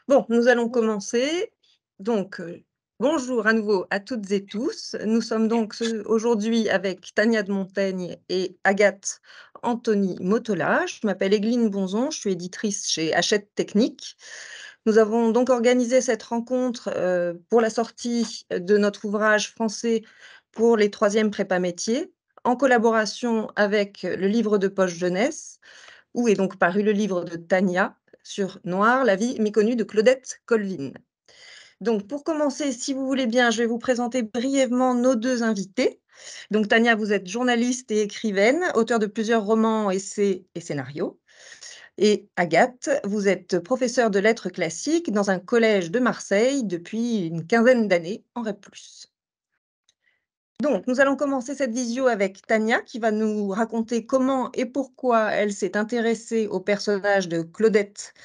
Bon, nous allons commencer. Donc, bonjour à nouveau à toutes et tous. Nous sommes donc aujourd'hui avec Tania de Montaigne et Agathe Anthony Motola. Je m'appelle Egline Bonzon, je suis éditrice chez Hachette Technique. Nous avons donc organisé cette rencontre pour la sortie de notre ouvrage français pour les troisièmes prépa métiers, en collaboration avec le livre de poche jeunesse, où est donc paru le livre de Tania sur Noir, la vie méconnue de Claudette Colvin. Donc, pour commencer, si vous voulez bien, je vais vous présenter brièvement nos deux invités. Donc, Tania, vous êtes journaliste et écrivaine, auteure de plusieurs romans, essais et scénarios. Et Agathe, vous êtes professeure de lettres classiques dans un collège de Marseille depuis une quinzaine d'années en REP+. Donc, nous allons commencer cette visio avec Tania qui va nous raconter comment et pourquoi elle s'est intéressée au personnage de Claudette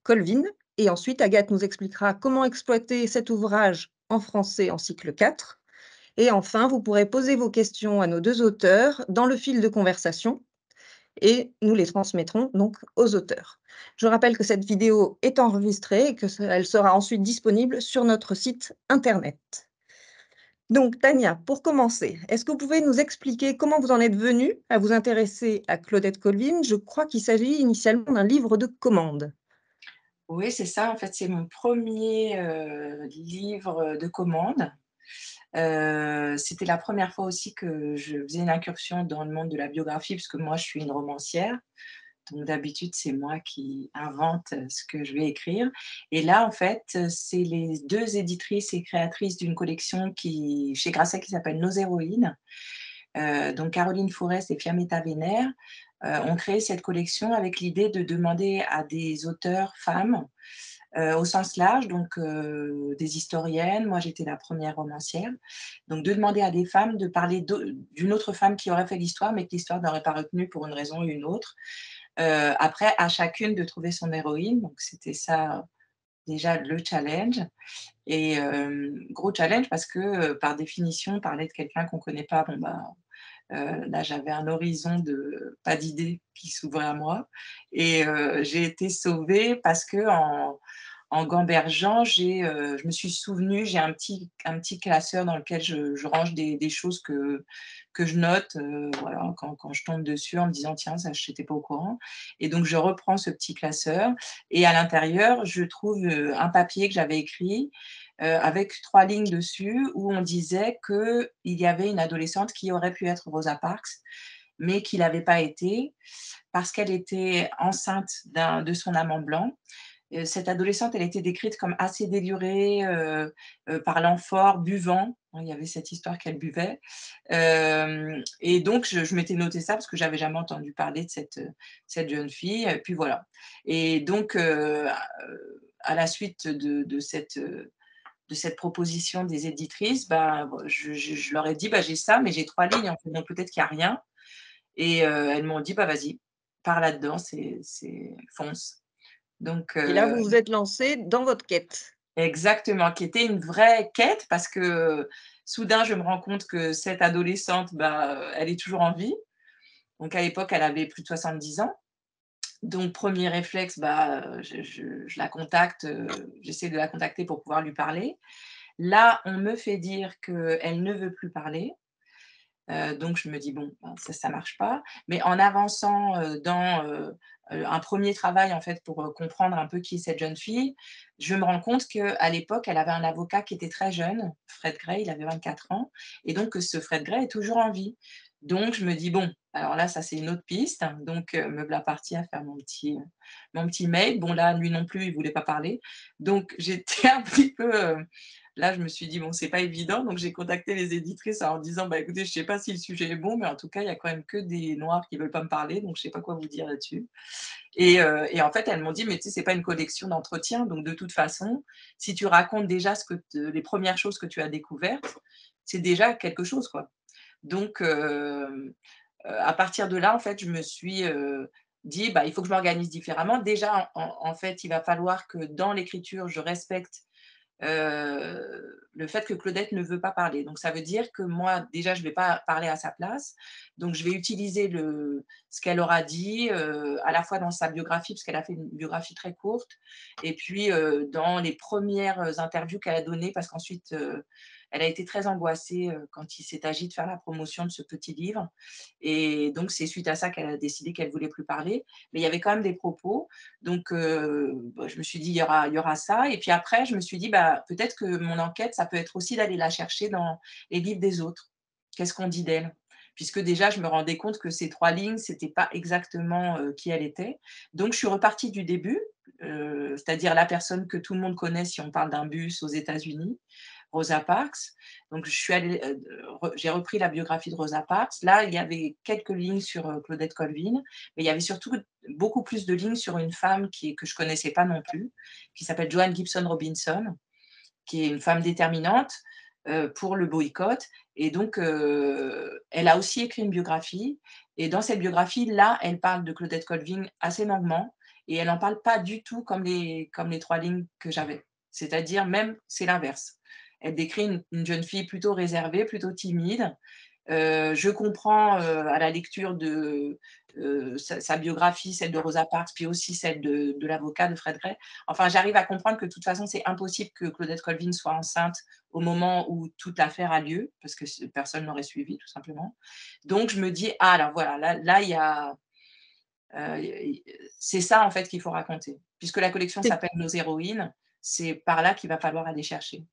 Colvin. Et ensuite, Agathe nous expliquera comment exploiter cet ouvrage en français en cycle 4. Et enfin, vous pourrez poser vos questions à nos deux auteurs dans le fil de conversation et nous les transmettrons donc aux auteurs. Je rappelle que cette vidéo est enregistrée et qu'elle sera ensuite disponible sur notre site internet. Donc, Tania, pour commencer, est-ce que vous pouvez nous expliquer comment vous en êtes venue à vous intéresser à Claudette Colvin? Je crois qu'il s'agit initialement d'un livre de commande. Oui, c'est ça, en fait, c'est mon premier livre de commande. C'était la première fois aussi que je faisais une incursion dans le monde de la biographie, puisque moi, je suis une romancière. Donc d'habitude, c'est moi qui invente, ce que je vais écrire et là, en fait, c'est les 2 éditrices et créatrices d'une collection chez Grasset qui s'appelle Nos héroïnes. Donc Caroline Forest et Fiammetta Wener, ont créé cette collection avec l'idée de demander à des auteurs femmes, au sens large, donc des historiennes. Moi, j'étais la première romancière. Donc de demander à des femmes de parler d'une autre femme qui aurait fait l'histoire, mais que l'histoire n'aurait pas retenue pour une raison ou une autre. Après, à chacune de trouver son héroïne, donc c'était ça, déjà le challenge et gros challenge parce que, par définition, parler de quelqu'un qu'on connaît pas, bon, bah, là, j'avais un horizon de pas d'idées qui s'ouvrait à moi et j'ai été sauvée parce qu'en gambergeant, je me suis souvenue, j'ai un petit classeur dans lequel je range des choses que je note, voilà, quand je tombe dessus en me disant: «Tiens, ça, je n'étais pas au courant» et donc je reprends ce petit classeur et à l'intérieur, je trouve, un papier que j'avais écrit, avec 3 lignes dessus où on disait qu'il y avait une adolescente qui aurait pu être Rosa Parks, mais qui l'avait pas été parce qu'elle était enceinte de son amant blanc. Cette adolescente, elle était décrite comme assez délurée, parlant fort, buvant. Hein, il y avait cette histoire qu'elle buvait. Et donc je m'étais noté ça parce que j'avais jamais entendu parler de cette jeune fille et puis voilà. Et donc à la suite de cette proposition des éditrices, bah, je leur ai dit: «Bah, j'ai ça, mais j'ai 3 lignes, en fait, donc peut-être qu'il y a rien» et elles m'ont dit: «Bah, vas-y, pars là-dedans, c'est fonce». Donc Et là, vous vous êtes lancée dans votre quête. exactement, qui était une vraie quête parce que, soudain, je me rends compte que cette adolescente, bah, elle est toujours en vie. Donc à l'époque, elle avait plus de 70 ans. Donc premier réflexe, bah, je la contacte, j'essaie de la contacter pour pouvoir lui parler. Là, on me fait dire qu'elle ne veut plus parler. Donc je me dis: «Bon, ben, ça marche pas». Mais en avançant, dans, un premier travail en fait pour, comprendre un peu qui est cette jeune fille, je me rends compte qu'à l'époque, elle avait un avocat qui était très jeune, Fred Gray, il avait 24 ans et donc que ce Fred Gray est toujours en vie. Donc je me dis: «Bon, alors là, ça c'est une autre piste». Donc me voilà partie à faire mon petit mail. Bon là, lui non plus, il voulait pas parler. Donc j'étais un petit peu, là, je me suis dit: «Bon, c'est pas évident», donc j'ai contacté les éditrices en leur disant: «Bah, écoutez, je sais pas si le sujet est bon, mais en tout cas, il y a quand même que des noirs qui veulent pas me parler, donc je sais pas quoi vous dire là-dessus» et en fait, elles m'ont dit: «Mais tu sais, c'est pas une collection d'entretiens, donc de toute façon, si tu racontes déjà les premières choses que tu as découvertes, c'est déjà quelque chose, quoi». Donc à partir de là, en fait, je me suis, dit: «Bah, il faut que je m'organise différemment». Déjà, en fait, il va falloir que dans l'écriture, je respecte le fait que Claudette ne veut pas parler. Donc ça veut dire que moi, déjà, je ne vais pas parler à sa place. Donc je vais utiliser ce qu'elle aura dit, à la fois dans sa biographie, parce qu'elle a fait une biographie très courte, et puis dans les premières interviews qu'elle a données, parce qu'ensuite, elle a été très angoissée quand il s'est agi de faire la promotion de ce petit livre. Et donc c'est suite à ça qu'elle a décidé qu'elle ne voulait plus parler. Mais il y avait quand même des propos. Donc, bah, je me suis dit: «Il y aura ça», et puis après, je me suis dit: «Bah, peut-être que mon enquête, ça peut être aussi d'aller la chercher dans les livres des autres. Qu'est-ce qu'on dit d'elle?» Puisque déjà, je me rendais compte que ces 3 lignes, c'était pas exactement, qui elle était. Donc je suis repartie du début, c'est-à-dire la personne que tout le monde connaît si on parle d'un bus aux États-Unis, Rosa Parks. Donc je suis allée, j'ai repris la biographie de Rosa Parks. Là, il y avait quelques lignes sur, Claudette Colvin, mais il y avait surtout beaucoup plus de lignes sur une femme que je connaissais pas non plus, qui s'appelle Joanne Gibson Robinson, qui est une femme déterminante, pour le boycott. Et donc, elle a aussi écrit une biographie, et dans cette biographie-là, elle parle de Claudette Colvin assez longuement, et elle en parle pas du tout comme les 3 lignes que j'avais. C'est-à-dire même, c'est l'inverse. Elle décrit une jeune fille plutôt réservée, plutôt timide. Je comprends, à la lecture de, sa biographie, celle de Rosa Parks, puis aussi celle de l'avocat de Fred Gray. Enfin, j'arrive à comprendre que de toute façon, c'est impossible que Claudette Colvin soit enceinte au moment où toute l'affaire a lieu, parce que personne n'aurait suivi, tout simplement. Donc je me dis: «Ah, alors voilà, là, il y a, c'est ça, en fait, qu'il faut raconter». Puisque la collection C'est s'appelle «Nos héroïnes», c'est par là qu'il va falloir aller chercher.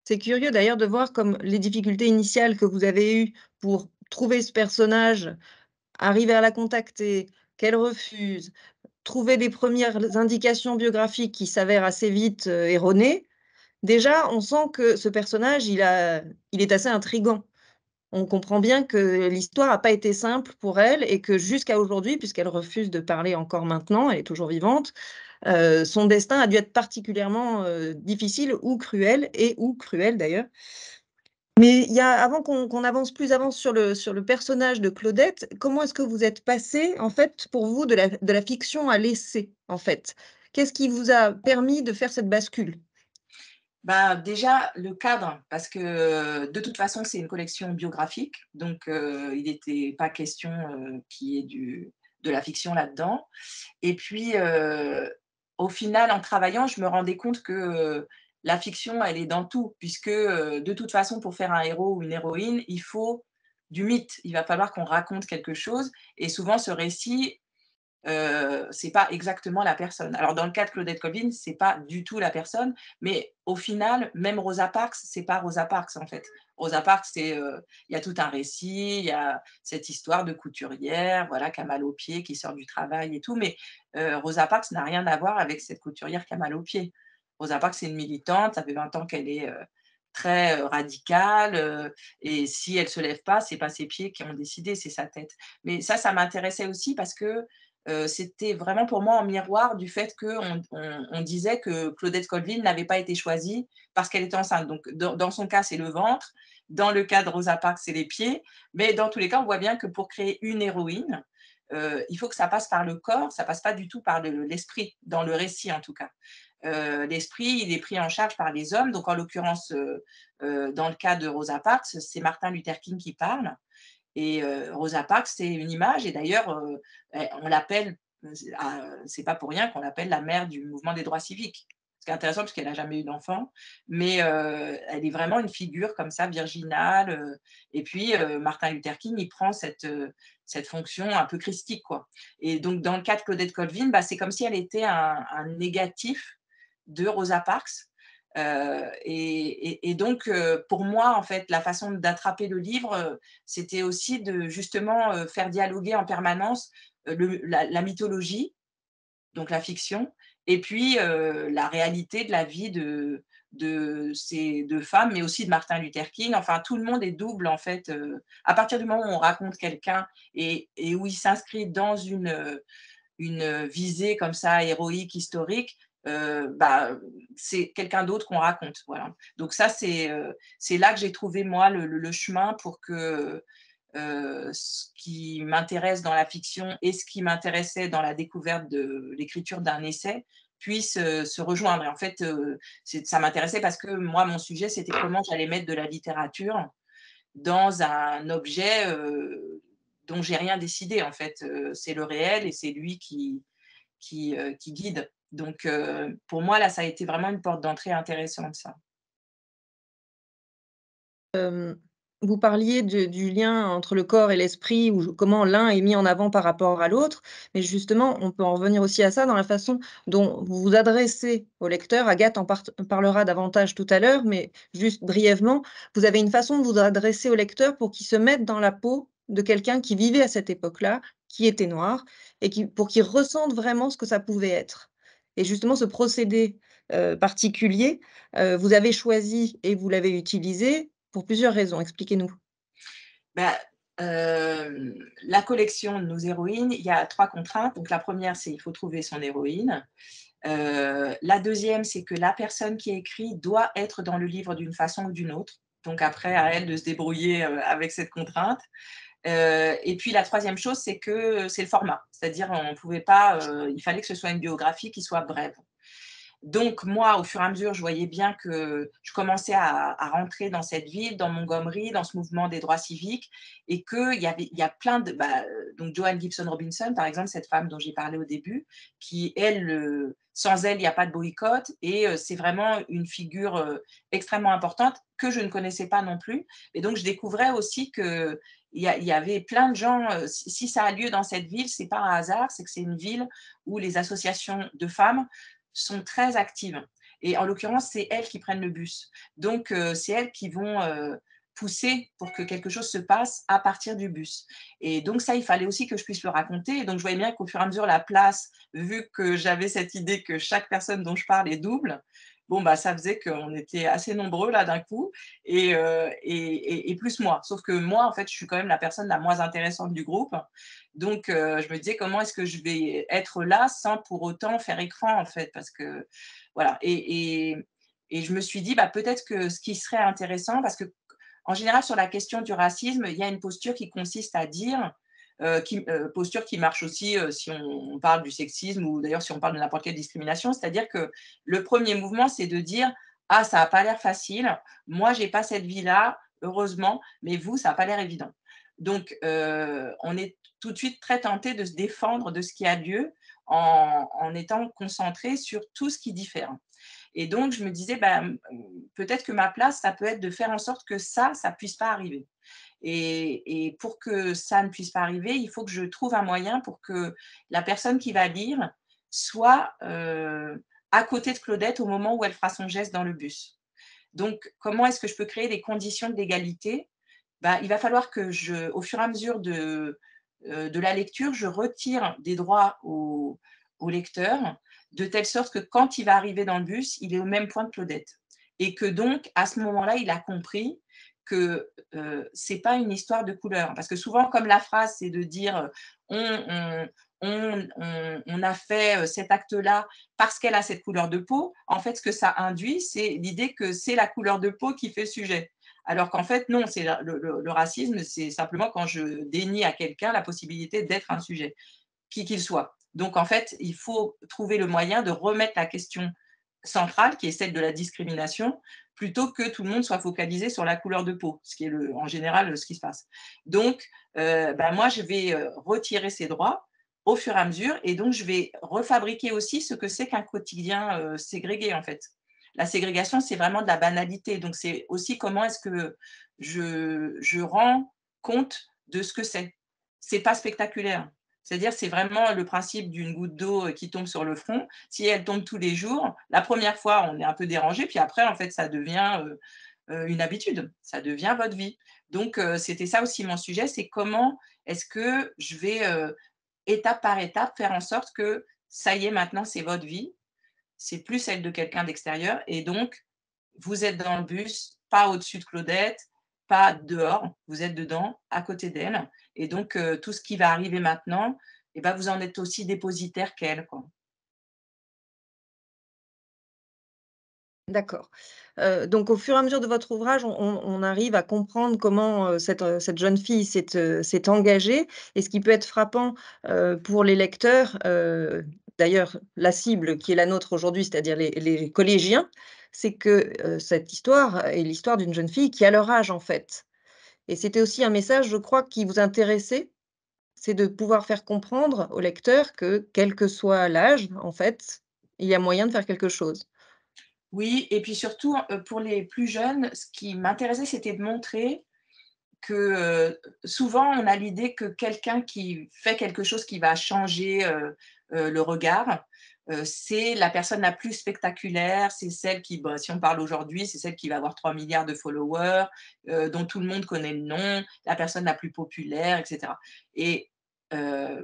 c'est curieux d'ailleurs de voir comme les difficultés initiales que vous avez eues pour trouver ce personnage, arriver à la contacter, qu'elle refuse, trouver des premières indications biographiques qui s'avèrent assez vite, erronées. Déjà, on sent que ce personnage, il est assez intrigant. On comprend bien que l'histoire n'a pas été simple pour elle et que jusqu'à aujourd'hui, puisqu'elle refuse de parler encore maintenant, elle est toujours vivante, son destin a dû être particulièrement, difficile ou cruel d'ailleurs. Mais il y a avant qu'on avance sur le personnage de Claudette, comment est-ce que vous êtes passé en fait, pour vous, de la fiction à l'essai, en fait? Qu'est-ce qui vous a permis de faire cette bascule? Bah, déjà, le cadre, parce que, de toute façon, c'est une collection biographique, donc il n'était pas question, qu'il y ait de la fiction là-dedans. Et puis, au final, en travaillant, je me rendais compte que, la fiction, elle est dans tout, puisque, de toute façon, pour faire un héros ou une héroïne, il faut du mythe. Il va falloir qu'on raconte quelque chose, et souvent ce récit, c'est pas exactement la personne. Alors dans le cas de Claudette Colvin, c'est pas du tout la personne, mais au final, même Rosa Parks, c'est pas Rosa Parks, en fait. Rosa Parks, il y a tout un récit, il y a cette histoire de couturière, voilà, qui a mal aux pieds, qui sort du travail et tout, mais Rosa Parks n'a rien à voir avec cette couturière qui a mal aux pieds. Rosa Parks, c'est une militante, ça fait 20 ans qu'elle est, très, radicale, et si elle se lève pas, c'est pas ses pieds qui ont décidé, c'est sa tête. Mais ça m'intéressait aussi parce que, c'était vraiment pour moi en miroir du fait qu'on disait que Claudette Colvin n'avait pas été choisie parce qu'elle était enceinte. Donc dans son cas, c'est le ventre, dans le cas de Rosa Parks, c'est les pieds, mais dans tous les cas, on voit bien que pour créer une héroïne, il faut que ça passe par le corps, ça passe pas du tout par l'esprit, dans le récit en tout cas. L'esprit, il est pris en charge par les hommes, donc en l'occurrence, dans le cas de Rosa Parks, c'est Martin Luther King qui parle. Et Rosa Parks, c'est une image, et d'ailleurs, on l'appelle, c'est pas pour rien qu'on l'appelle la mère du mouvement des droits civiques. Ce qui est intéressant parce qu'elle n'a jamais eu d'enfant, mais elle est vraiment une figure comme ça virginale, et puis Martin Luther King, il prend cette fonction un peu christique, quoi. Et donc dans le cas de Claudette Colvin, bah, c'est comme si elle était un négatif de Rosa Parks. Et donc, pour moi, en fait, la façon d'attraper le livre, c'était aussi de justement, faire dialoguer en permanence, la mythologie, donc la fiction, et puis, la réalité de la vie de ces 2 femmes, mais aussi de Martin Luther King. Enfin, tout le monde est double, en fait, à partir du moment où on raconte quelqu'un, et où il s'inscrit dans une visée comme ça héroïque, historique, bah, c'est quelqu'un d'autre qu'on raconte, voilà. Donc ça, c'est là que j'ai trouvé moi le chemin pour que, ce qui m'intéresse dans la fiction et ce qui m'intéressait dans la découverte de l'écriture d'un essai, puissent, se rejoindre et en fait, ça m'intéressait parce que moi, mon sujet, c'était comment j'allais mettre de la littérature dans un objet, dont j'ai rien décidé en fait, c'est le réel et c'est lui qui guide. Donc pour moi, là, ça a été vraiment une porte d'entrée intéressante ça. Hem, Vous parliez du lien entre le corps et l'esprit ou comment l'un est mis en avant par rapport à l'autre, mais justement, on peut en revenir aussi à ça dans la façon dont vous vous adressez au lecteur. Agathe en parlera davantage tout à l'heure, mais juste brièvement, vous avez une façon de vous adresser au lecteur pour qu'il se mette dans la peau de quelqu'un qui vivait à cette époque-là, qui était noir et pour qu'il ressente vraiment ce que ça pouvait être. Et justement ce procédé, particulier, vous avez choisi et vous l'avez utilisé pour plusieurs raisons, expliquez-nous. Bah, la collection de nos héroïnes, il y a 3 contraintes. Donc la première, c'est il faut trouver son héroïne. La deuxième, c'est que la personne qui écrit doit être dans le livre d'une façon ou d'une autre. Donc après, à elle de se débrouiller, avec cette contrainte. Et puis la troisième chose, c'est que c'est le format. C'est-à-dire on pouvait pas, il fallait que ce soit une biographie qui soit brève. Donc moi, au fur et à mesure, je voyais bien que je commençais à rentrer dans cette ville, dans Montgomery, dans ce mouvement des droits civiques et il y a plein de donc Joanne Gibson Robinson, par exemple, cette femme dont j'ai parlé au début, qui elle, sans elle, il y a pas de boycott et c'est vraiment une figure, extrêmement importante que je ne connaissais pas non plus et donc je découvrais aussi qu'il y avait plein de gens, si ça a lieu dans cette ville, c'est pas un hasard, c'est que c'est une ville où les associations de femmes sont très actives et en l'occurrence, c'est elles qui prennent le bus. Donc c'est elles qui vont, pousser pour que quelque chose se passe à partir du bus et donc ça, il fallait aussi que je puisse le raconter et donc je voyais bien qu'au fur et à mesure, la place, vu que j'avais cette idée que chaque personne dont je parle est double, bon, bah, ça faisait qu'on était assez nombreux là d'un coup et plus moi. Sauf que moi, en fait, je suis quand même la personne la moins intéressante du groupe donc je me disais: «Comment est-ce que je vais être là sans pour autant faire écran, en fait?» parce que voilà et je me suis dit: «Bah, peut-être que ce qui serait intéressant» parce qu'en général, sur la question du racisme, il y a une posture qui consiste à dire, posture qui marche aussi, si on parle du sexisme ou d'ailleurs si on parle de n'importe quelle discrimination. C'est-à-dire que le premier mouvement, c'est de dire: «Ah, ça a pas l'air facile. Moi, j'ai pas cette vie-là, heureusement, mais vous, ça a pas l'air évident». Donc on est tout de suite très tenté de se défendre de ce qui a lieu en étant concentré sur tout ce qui diffère. Et donc je me disais, bah, peut-être que ma place, ça peut être de faire en sorte que ça puisse pas arriver. Et pour que ça ne puisse pas arriver, il faut que je trouve un moyen pour que la personne qui va lire soit, à côté de Claudette au moment où elle fera son geste dans le bus. Donc comment est-ce que je peux créer des conditions d'égalité? Bah, il va falloir que au fur et à mesure de la lecture, je retire des droits au lecteur, de telle sorte que quand il va arriver dans le bus, il est au même point que Claudette. Et que donc, à ce moment-là, il a compris que c'est pas une histoire de couleur. Parce que souvent, comme la phrase, c'est de dire on, on a fait cet acte-là parce qu'elle a cette couleur de peau, en fait, ce que ça induit, c'est l'idée que c'est la couleur de peau qui fait sujet. Alors qu'en fait, non, c'est le racisme, c'est simplement quand je dénie à quelqu'un la possibilité d'être un sujet, qui qu'il soit. Donc en fait, il faut trouver le moyen de remettre la question centrale, qui est celle de la discrimination, plutôt que tout le monde soit focalisé sur la couleur de peau, ce qui est en général ce qui se passe. Donc, bah, moi, je vais retirer ces droits au fur et à mesure, et donc je vais refabriquer aussi ce que c'est qu'un quotidien ségrégué, en fait. La ségrégation, c'est vraiment de la banalité. Donc, c'est aussi comment est-ce que je rends compte de ce que c'est. C'est pas spectaculaire. C'est-à-dire, c'est vraiment le principe d'une goutte d'eau qui tombe sur le front. Si elle tombe tous les jours, la première fois, on est un peu dérangé, puis après, en fait, ça devient une habitude. Ça devient votre vie. Donc, c'était ça aussi mon sujet, c'est comment est-ce que je vais, étape par étape, faire en sorte que ça y est, maintenant, c'est votre vie, c'est plus celle de quelqu'un d'extérieur et donc vous êtes dans le bus, pas au-dessus de Claudette, pas dehors, vous êtes dedans, à côté d'elle et donc tout ce qui va arriver maintenant et ben vous en êtes aussi dépositaire qu'elle, quoi. D'accord. Donc au fur et à mesure de votre ouvrage, on arrive à comprendre comment, cette jeune fille s'est engagée et ce qui peut être frappant, pour les lecteurs, d'ailleurs la cible qui est la nôtre aujourd'hui, c'est-à-dire les collégiens, c'est que, cette histoire est l'histoire d'une jeune fille qui a leur âge, en fait. Et c'était aussi un message, je crois, qui vous intéressait? C'est de pouvoir faire comprendre au lecteur que, quel que soit l'âge, en fait, il y a moyen de faire quelque chose. Oui et puis surtout, pour les plus jeunes, ce qui m'intéressait, c'était de montrer que, souvent on a l'idée que quelqu'un qui fait quelque chose qui va changer, le regard, c'est la personne la plus spectaculaire, c'est celle qui, bah, si on parle aujourd'hui, c'est celle qui va avoir 3 milliards de followers, dont tout le monde connaît le nom, la personne la plus populaire et cetera et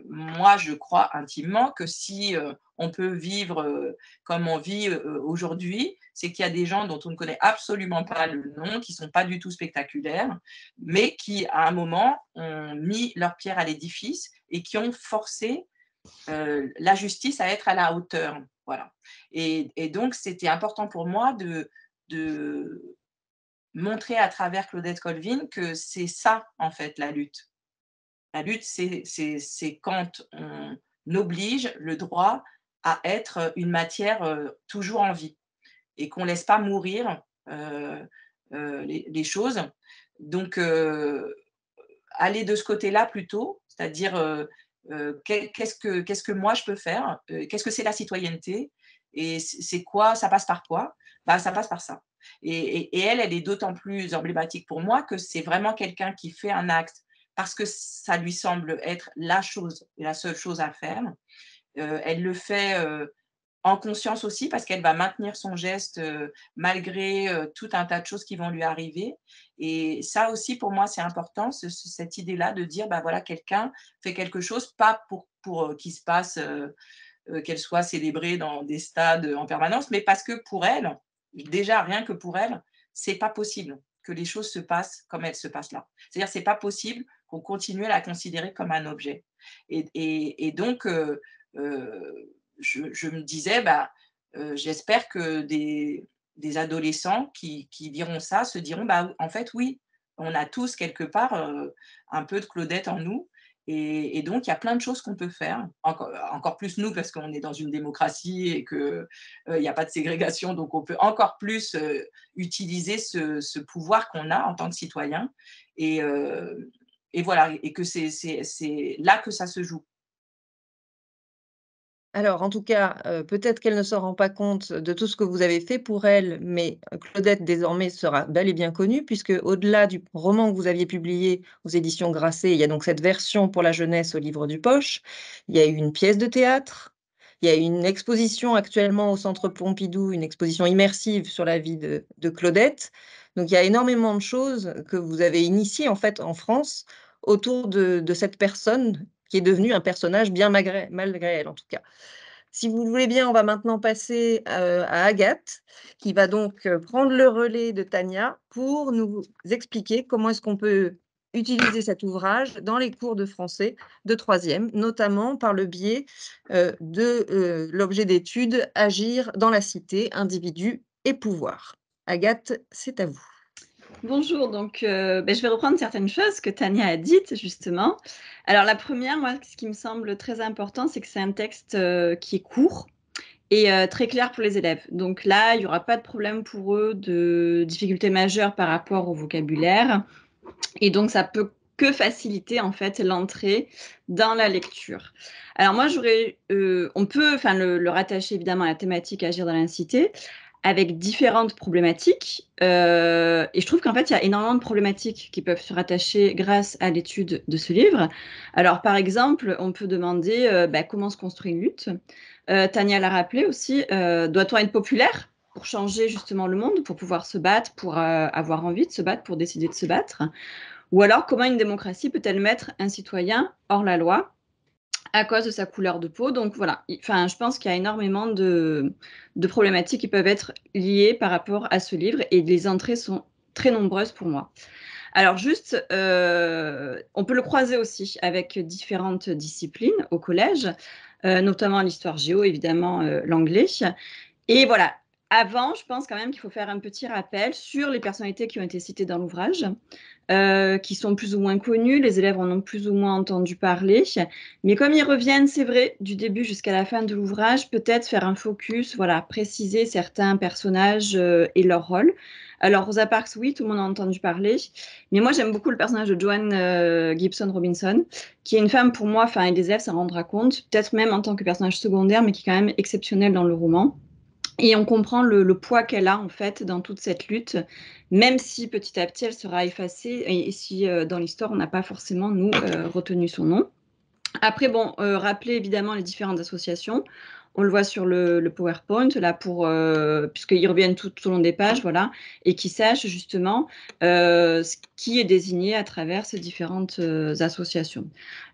moi je crois intimement que si, on peut vivre, comme on vit, aujourd'hui, c'est qu'il y a des gens dont on ne connaît absolument pas le nom, qui sont pas du tout spectaculaires, mais qui, à un moment, ont mis leur pierre à l'édifice et qui ont forcé la justice à être à la hauteur. Voilà. Et donc, c'était important pour moi de montrer à travers Claudette Colvin que c'est ça, en fait, la lutte. La lutte, c'est quand on oblige le droit à être une matière toujours en vie et qu'on ne laisse pas mourir les choses. Donc, aller de ce côté-là plutôt, c'est-à-dire qu'est-ce que moi je peux faire, qu'est-ce que c'est la citoyenneté et c'est quoi, ça passe par quoi? Bah, ça passe par ça. Et elle, elle est d'autant plus emblématique pour moi que c'est vraiment quelqu'un qui fait un acte parce que ça lui semble être la chose, la seule chose à faire. Elle le fait en conscience aussi, parce qu'elle va maintenir son geste, malgré, tout un tas de choses qui vont lui arriver et ça aussi pour moi c'est important, cette idée-là de dire: «Bah, voilà, quelqu'un fait quelque chose, pas pour qu'il se passe, qu'elle soit célébrée dans des stades, en permanence, mais parce que pour elle, déjà rien que pour elle, c'est pas possible que les choses se passent comme elles se passent là. C'est-à-dire c'est pas possible qu'on continue à la considérer comme un objet et donc je me disais: «Bah, j'espère que des adolescents qui liront ça se diront: "Bah, en fait, oui, on a tous quelque part, un peu de Claudette en nous et donc il y a plein de choses qu'on peut faire". Encore plus nous parce qu'on est dans une démocratie et que, il y a pas de ségrégation, donc on peut encore plus, utiliser ce pouvoir qu'on a en tant que citoyen et heu et voilà et que c'est là que ça se joue. Alors, en tout cas, peut-être qu'elle ne se rend pas compte de tout ce que vous avez fait pour elle, mais Claudette désormais sera bel et bien connue puisque au-delà du roman que vous aviez publié aux éditions Grasset, il y a donc cette version pour la jeunesse au livre du poche. Il y a eu une pièce de théâtre, il y a une exposition actuellement au Centre Pompidou, une exposition immersive sur la vie de Claudette. Donc il y a énormément de choses que vous avez initiées en fait en France autour de cette personne qui est devenue un personnage bien malgré elle en tout cas. Si vous le voulez bien, on va maintenant passer, à Agathe, qui va donc, prendre le relais de Tania pour nous expliquer comment est-ce qu'on peut utiliser cet ouvrage dans les cours de français de troisième, notamment par le biais, l'objet d'étude «Agir dans la cité, individus et pouvoir». Agathe, c'est à vous. Bonjour, donc je vais reprendre certaines choses que Tania a dites justement. Alors la première, moi, ce qui me semble très important, c'est que c'est un texte, qui est court et très clair pour les élèves. Donc là, il y aura pas de problème pour eux de difficultés majeures par rapport au vocabulaire et donc ça peut que faciliter en fait l'entrée dans la lecture. Alors moi j'aurais, on peut enfin le rattacher évidemment à la thématique agir dans la cité avec différentes problématiques, et je trouve qu'en fait il y a énormément de problématiques qui peuvent se rattacher grâce à l'étude de ce livre. Alors par exemple, on peut demander, comment se construit une lutte? Tania l'a rappelé aussi, doit-on être populaire pour changer justement le monde, pour pouvoir se battre, pour, avoir envie de se battre, pour décider de se battre? Ou alors, comment une démocratie peut-elle mettre un citoyen hors la loi à cause de sa couleur de peau? Donc voilà, enfin, je pense qu'il y a énormément de problématiques qui peuvent être liées par rapport à ce livre et les entrées sont très nombreuses pour moi. Alors juste, on peut le croiser aussi avec différentes disciplines au collège, notamment l'histoire géo, évidemment, l'anglais et voilà, Avant, je pense quand même qu'il faut faire un petit rappel sur les personnalités qui ont été citées dans l'ouvrage, qui sont plus ou moins connues, les élèves en ont plus ou moins entendu parler. Mais comme ils reviennent, c'est vrai, du début jusqu'à la fin de l'ouvrage, peut-être faire un focus, voilà, préciser certains personnages et leur rôle. Alors, Rosa Parks, oui, tout le monde a entendu parler. Mais moi, j'aime beaucoup le personnage de Joanne Gibson Robinson, qui est une femme pour moi, enfin, et les élèves s'en rendra compte, peut-être même en tant que personnage secondaire, mais qui est quand même exceptionnel dans le roman. Et on comprend le poids qu'elle a en fait dans toute cette lutte, même si petit à petit elle sera effacée et si dans l'histoire on n'a pas forcément, nous, retenu son nom. Après, bon, rappeler évidemment les différentes associations. On le voit sur le PowerPoint, là, puisqu'ils reviennent tout au long des pages, voilà, et qu'ils sachent justement ce qui est désigné à travers ces différentes associations.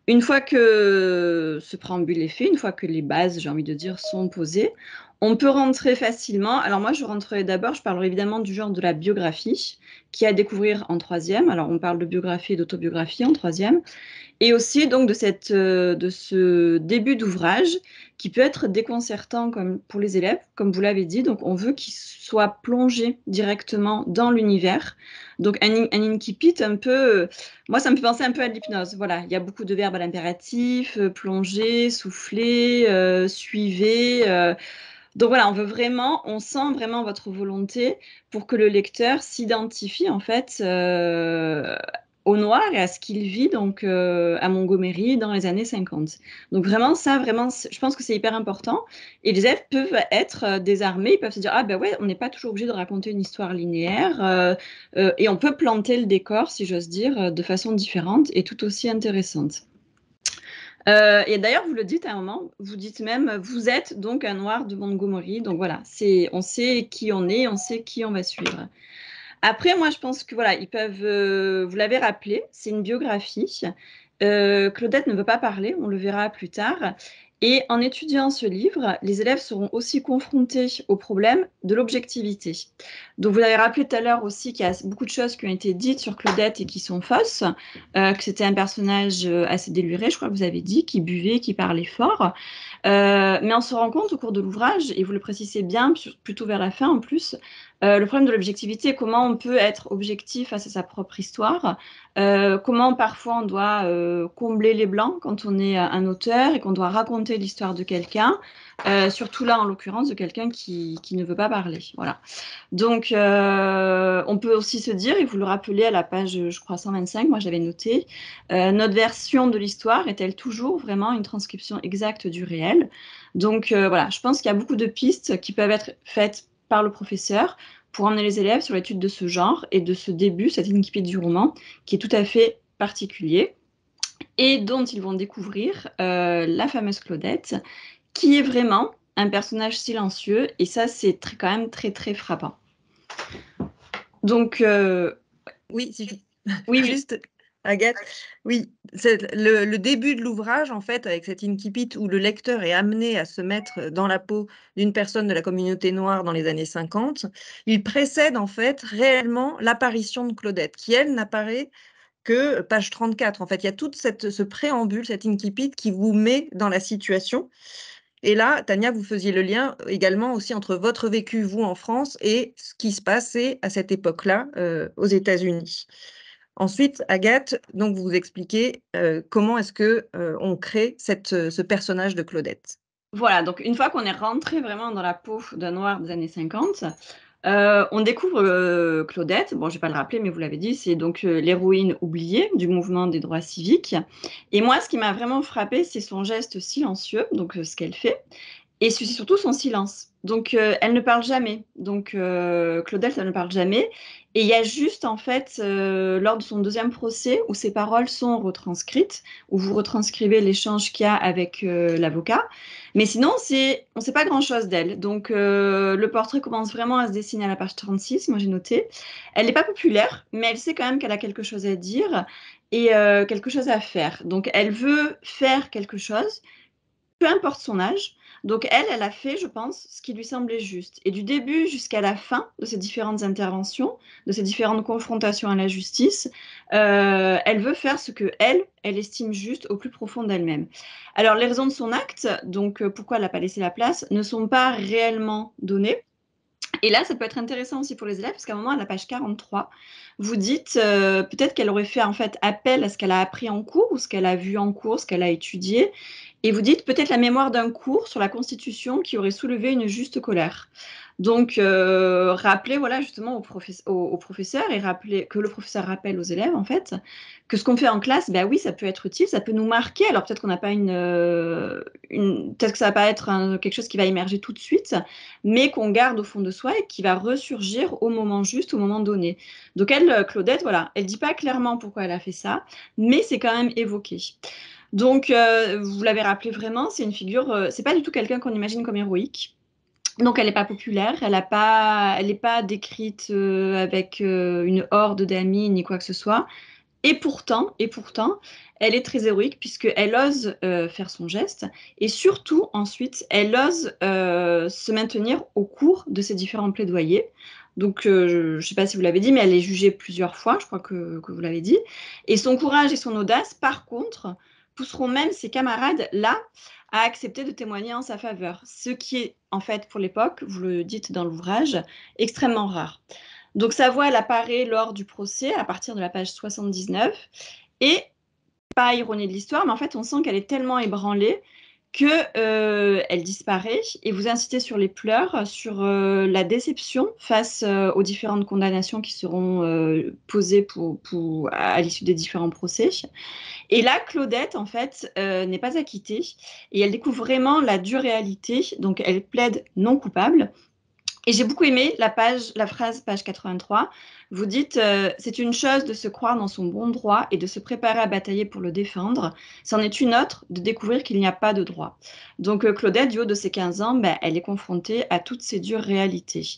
Une fois que ce préambule est fait, une fois que les bases, j'ai envie de dire, sont posées, on peut rentrer facilement. Alors moi, je rentrerai d'abord, je parlerai évidemment du genre de la biographie, qui est à découvrir en troisième. Alors on parle de biographie et d'autobiographie en troisième. Et aussi donc de ce début d'ouvrage qui peut être déconcertant comme pour les élèves, comme vous l'avez dit. Donc on veut qu'ils soient plongés directement dans l'univers. Donc un incipit un peu, moi ça me fait penser un peu à de l'hypnose. Voilà, il y a beaucoup de verbes à l'impératif, plonger, souffler, suivez. Donc voilà, on sent vraiment votre volonté pour que le lecteur s'identifie en fait au noir et à ce qu'il vit donc à Montgomery dans les années 50. Donc vraiment ça, vraiment, je pense que c'est hyper important. Et les élèves peuvent être désarmés, ils peuvent se dire ah ben ouais, on n'est pas toujours obligé de raconter une histoire linéaire et on peut planter le décor, si j'ose dire, de façon différente et tout aussi intéressante. Et d'ailleurs, vous le dites à un moment, vous dites même, vous êtes donc un noir de Montgomery. Donc voilà, on sait qui on est, on sait qui on va suivre. Après, moi, je pense que voilà, ils peuvent, vous l'avez rappelé, c'est une biographie. Claudette ne veut pas parler, on le verra plus tard. Et en étudiant ce livre, les élèves seront aussi confrontés au problème de l'objectivité. Donc, vous avez rappelé tout à l'heure aussi qu'il y a beaucoup de choses qui ont été dites sur Claudette et qui sont fausses, que c'était un personnage assez déluré, je crois que vous avez dit, qui buvait, qui parlait fort. Mais on se rend compte au cours de l'ouvrage, et vous le précisez bien, plutôt vers la fin en plus, le problème de l'objectivité, comment on peut être objectif face à sa propre histoire, comment parfois on doit combler les blancs quand on est un auteur et qu'on doit raconter l'histoire de quelqu'un, surtout là en l'occurrence de quelqu'un qui ne veut pas parler. Voilà. Donc on peut aussi se dire, et vous le rappelez à la page, je crois, 125, moi j'avais noté, notre version de l'histoire est-elle toujours vraiment une transcription exacte du réel? Donc voilà, je pense qu'il y a beaucoup de pistes qui peuvent être faites par le professeur pour emmener les élèves sur l'étude de ce genre et de ce début, cet incipit du roman, qui est tout à fait particulier et dont ils vont découvrir la fameuse Claudette, qui est vraiment un personnage silencieux, et ça, c'est quand même très, très frappant. Donc, oui, oui, juste, Agathe, oui, c'est le début de l'ouvrage, en fait, avec cet incipit où le lecteur est amené à se mettre dans la peau d'une personne de la communauté noire dans les années 50, il précède, en fait, réellement l'apparition de Claudette, qui, elle, n'apparaît que page 34. En fait, il y a tout ce préambule, cet incipit qui vous met dans la situation. Et là, Tania, vous faisiez le lien également aussi entre votre vécu, vous, en France, et ce qui se passait à cette époque-là aux États-Unis. Ensuite, Agathe, donc vous expliquez comment est-ce que on crée ce personnage de Claudette. Voilà, donc une fois qu'on est rentré vraiment dans la peau d'un noir des années 50, on découvre Claudette. Bon, je ne vais pas le rappeler, mais vous l'avez dit, c'est donc l'héroïne oubliée du mouvement des droits civiques. Et moi, ce qui m'a vraiment frappée, c'est son geste silencieux, donc ce qu'elle fait. Et c'est surtout son silence. Donc, elle ne parle jamais. Donc, Claudette, elle ne parle jamais. Et il y a juste, en fait, lors de son deuxième procès, où ses paroles sont retranscrites, où vous retranscrivez l'échange qu'il y a avec l'avocat. Mais sinon, on ne sait pas grand-chose d'elle. Donc, le portrait commence vraiment à se dessiner à la page 36, moi j'ai noté. Elle n'est pas populaire, mais elle sait quand même qu'elle a quelque chose à dire et quelque chose à faire. Donc, elle veut faire quelque chose, peu importe son âge. Donc elle a fait, je pense, ce qui lui semblait juste. Et du début jusqu'à la fin de ces différentes interventions, de ces différentes confrontations à la justice, elle veut faire ce que elle estime juste au plus profond d'elle-même. Alors les raisons de son acte, donc pourquoi elle n'a pas laissé la place, ne sont pas réellement données. Et là, ça peut être intéressant aussi pour les élèves, parce qu'à un moment, à la page 43, vous dites peut-être qu'elle aurait fait en fait appel à ce qu'elle a appris en cours, ou ce qu'elle a vu en cours, ce qu'elle a étudié, et vous dites peut-être la mémoire d'un cours sur la Constitution qui aurait soulevé une juste colère. Donc, rappelez voilà, justement au professeur, et rappeler, que le professeur rappelle aux élèves, en fait, que ce qu'on fait en classe, ben oui, ça peut être utile, ça peut nous marquer. Alors peut-être qu'on n'a pas peut-être que ça va pas être quelque chose qui va émerger tout de suite, mais qu'on garde au fond de soi et qui va ressurgir au moment juste, au moment donné. Donc elle, Claudette, voilà, elle dit pas clairement pourquoi elle a fait ça, mais c'est quand même évoqué. Donc, vous l'avez rappelé vraiment, c'est une figure, c'est pas du tout quelqu'un qu'on imagine comme héroïque. Donc, elle n'est pas populaire, elle n'est pas décrite avec une horde d'amis ni quoi que ce soit. Et pourtant, elle est très héroïque puisqu'elle ose faire son geste et surtout, ensuite, elle ose se maintenir au cours de ses différents plaidoyers. Donc, je ne sais pas si vous l'avez dit, mais elle est jugée plusieurs fois, je crois que vous l'avez dit. Et son courage et son audace, par contre, pousseront même ses camarades là à accepter de témoigner en sa faveur, ce qui est, en fait, pour l'époque, vous le dites dans l'ouvrage, extrêmement rare. Donc sa voix, elle apparaît lors du procès à partir de la page 79. Et, pas ironie de l'histoire, mais en fait, on sent qu'elle est tellement ébranlée qu'elle disparaît. Et vous incitez sur les pleurs, sur la déception face aux différentes condamnations qui seront posées à l'issue des différents procès. Et là, Claudette, en fait, n'est pas acquittée. Et elle découvre vraiment la dure réalité. Donc, elle plaide non coupable. Et j'ai beaucoup aimé la phrase, page 83. Vous dites c'est une chose de se croire dans son bon droit et de se préparer à batailler pour le défendre. C'en est une autre de découvrir qu'il n'y a pas de droit. Donc Claudette, du haut de ses 15 ans, ben, elle est confrontée à toutes ces dures réalités.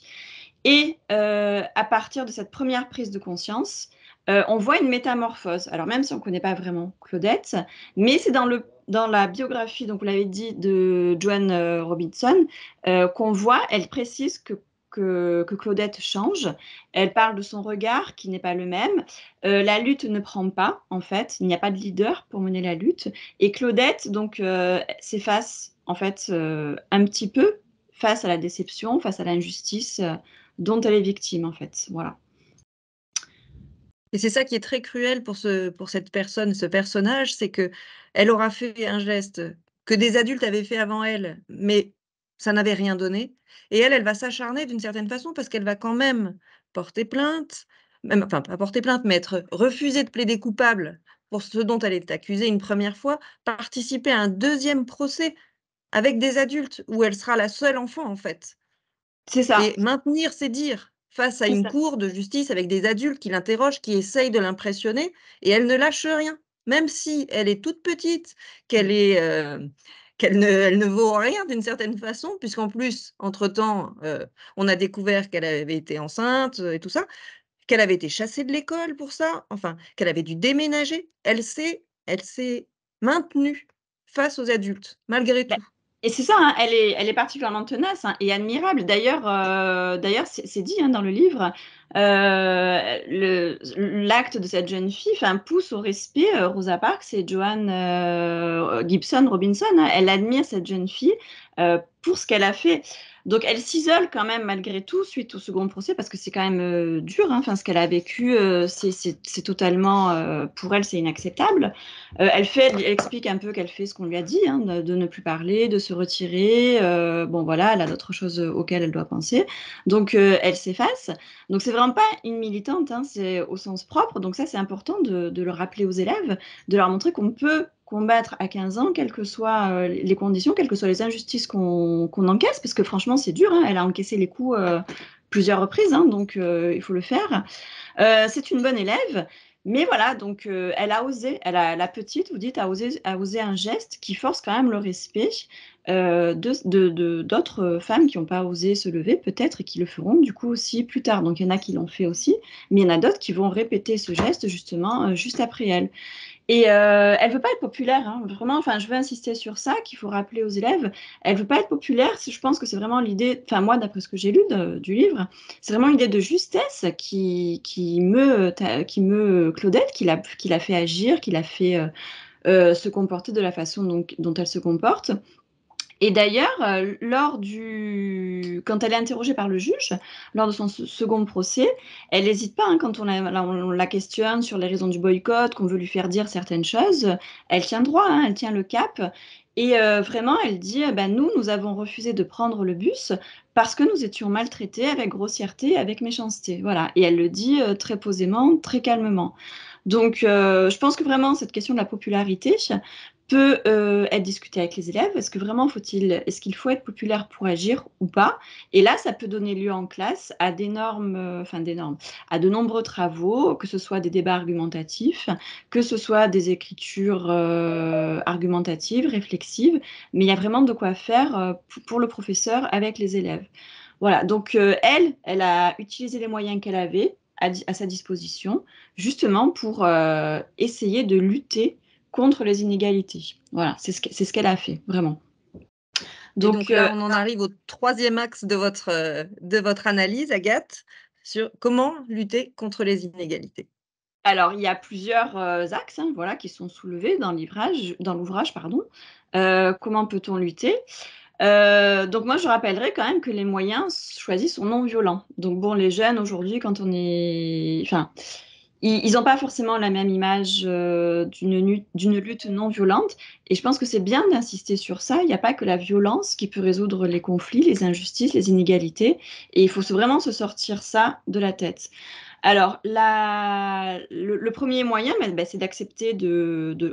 Et à partir de cette première prise de conscience, on voit une métamorphose. Alors même si on ne connaît pas vraiment Claudette, mais c'est dans la biographie, donc vous l'avez dit, de Joan Robinson, qu'on voit, elle précise que Claudette change. Elle parle de son regard qui n'est pas le même. La lutte ne prend pas, en fait. Il n'y a pas de leader pour mener la lutte. Et Claudette, donc, s'efface, en fait, un petit peu face à la déception, face à l'injustice dont elle est victime, en fait. Voilà. Et c'est ça qui est très cruel pour cette personne, ce personnage, c'est qu'elle aura fait un geste que des adultes avaient fait avant elle, mais ça n'avait rien donné. Et elle va s'acharner d'une certaine façon parce qu'elle va quand même porter plainte, même enfin pas porter plainte, mais refuser de plaider coupable pour ce dont elle est accusée une première fois, participer à un deuxième procès avec des adultes où elle sera la seule enfant, en fait. C'est ça. Et maintenir ses dires face à C'est une ça. cour de justice avec des adultes qui l'interrogent, qui essayent de l'impressionner et elle ne lâche rien. Même si elle est toute petite, elle ne vaut rien d'une certaine façon, puisqu'en plus, entre-temps, on a découvert qu'elle avait été enceinte, et tout ça, qu'elle avait été chassée de l'école pour ça, enfin, qu'elle avait dû déménager. Elle s'est maintenue face aux adultes, malgré Bah, tout. et c'est ça, hein, elle est particulièrement tenace hein, et admirable. D'ailleurs, c'est dit hein, dans le livre, l'acte de cette jeune fille pousse au respect Rosa Parks et Joan Gibson Robinson. Hein, elle admire cette jeune fille pour ce qu'elle a fait. Donc elle s'isole quand même malgré tout suite au second procès parce que c'est quand même dur. Hein, ce qu'elle a vécu, c'est totalement, pour elle, c'est inacceptable. Elle explique un peu qu'elle fait ce qu'on lui a dit, hein, de ne plus parler, de se retirer. Bon, voilà, elle a d'autres choses auxquelles elle doit penser. Donc, elle s'efface. Donc, c'est vraiment pas une militante, hein, c'est au sens propre. Donc, ça, c'est important de le rappeler aux élèves, de leur montrer qu'on peut combattre à 15 ans, quelles que soient les conditions, quelles que soient les injustices qu'on encaisse, parce que franchement, c'est dur. Hein, elle a encaissé les coups plusieurs reprises, hein, donc il faut le faire. C'est une bonne élève. Mais voilà, donc elle a osé, la petite, vous dites, a osé un geste qui force quand même le respect d'autres femmes qui n'ont pas osé se lever, peut-être, et qui le feront du coup aussi plus tard. Donc il y en a qui l'ont fait aussi, mais il y en a d'autres qui vont répéter ce geste justement juste après elle. Et elle veut pas être populaire, hein, vraiment. Enfin, je veux insister sur ça, qu'il faut rappeler aux élèves. Elle veut pas être populaire. Je pense que c'est vraiment l'idée. Enfin, moi, d'après ce que j'ai lu du livre, c'est vraiment l'idée de justesse qui meut Claudette, qui l'a fait agir, qui l'a fait se comporter de la façon dont elle se comporte. Et d'ailleurs, quand elle est interrogée par le juge, lors de son second procès, elle n'hésite pas, hein, quand on la questionne sur les raisons du boycott, qu'on veut lui faire dire certaines choses, elle tient droit, hein, elle tient le cap. Et vraiment, elle dit, nous avons refusé de prendre le bus parce que nous étions maltraités avec grossièreté, avec méchanceté. Voilà. Et elle le dit très posément, très calmement. Donc, je pense que vraiment, cette question de la popularité peut être discutée avec les élèves. Est-ce qu'il faut être populaire pour agir ou pas? Et là, ça peut donner lieu en classe à à de nombreux travaux, que ce soit des débats argumentatifs, que ce soit des écritures argumentatives, réflexives, mais il y a vraiment de quoi faire pour le professeur avec les élèves. Voilà, donc elle a utilisé les moyens qu'elle avait à sa disposition, justement pour essayer de lutter contre les inégalités. Voilà, c'est ce qu'elle a fait, vraiment. Et donc là, on en arrive au 3e axe de votre analyse, Agathe, sur comment lutter contre les inégalités. Alors, il y a plusieurs axes, hein, voilà, qui sont soulevés dans l'ouvrage, pardon. Comment peut-on lutter? Donc moi, je rappellerai quand même que les moyens choisis sont non violents. Donc bon, les jeunes aujourd'hui, ils n'ont pas forcément la même image d'une lutte non violente. Et je pense que c'est bien d'insister sur ça. Il n'y a pas que la violence qui peut résoudre les conflits, les injustices, les inégalités. Et il faut vraiment se sortir ça de la tête. Alors, le premier moyen, c'est d'accepter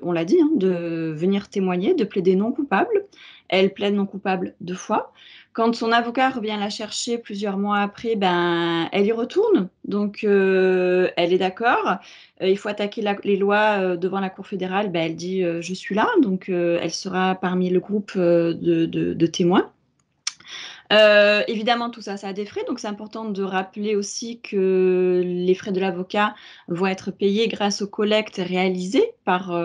on l'a dit, hein, de venir témoigner, de plaider non coupable. Elle plaide non coupable 2 fois. Quand son avocat revient la chercher plusieurs mois après, elle y retourne. Donc, elle est d'accord. Il faut attaquer les lois devant la Cour fédérale. Elle dit je suis là. Donc, elle sera parmi le groupe de témoins. Évidemment, tout ça, ça a des frais, donc c'est important de rappeler aussi que les frais de l'avocat vont être payés grâce aux collectes réalisées par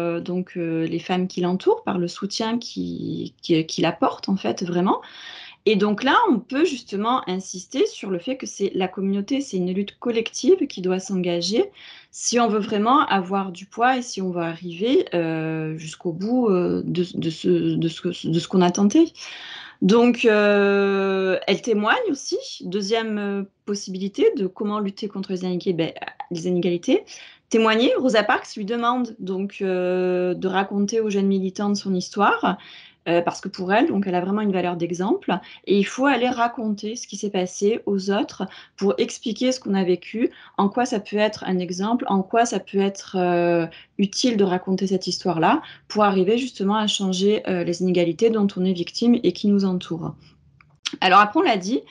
les femmes qui l'entourent, par le soutien qu'il apporte en fait vraiment. Et donc là, on peut justement insister sur le fait que c'est la communauté, c'est une lutte collective qui doit s'engager si on veut vraiment avoir du poids et si on veut arriver jusqu'au bout de ce qu'on a tenté. Donc, elle témoigne aussi. Deuxième possibilité de comment lutter contre les inégalités. Témoigner, Rosa Parks lui demande donc de raconter aux jeunes militantes son histoire, parce que pour elle, donc, elle a vraiment une valeur d'exemple. Et il faut aller raconter ce qui s'est passé aux autres pour expliquer ce qu'on a vécu, en quoi ça peut être un exemple, en quoi ça peut être utile de raconter cette histoire-là pour arriver justement à changer les inégalités dont on est victime et qui nous entourent. Alors après, on l'a dit,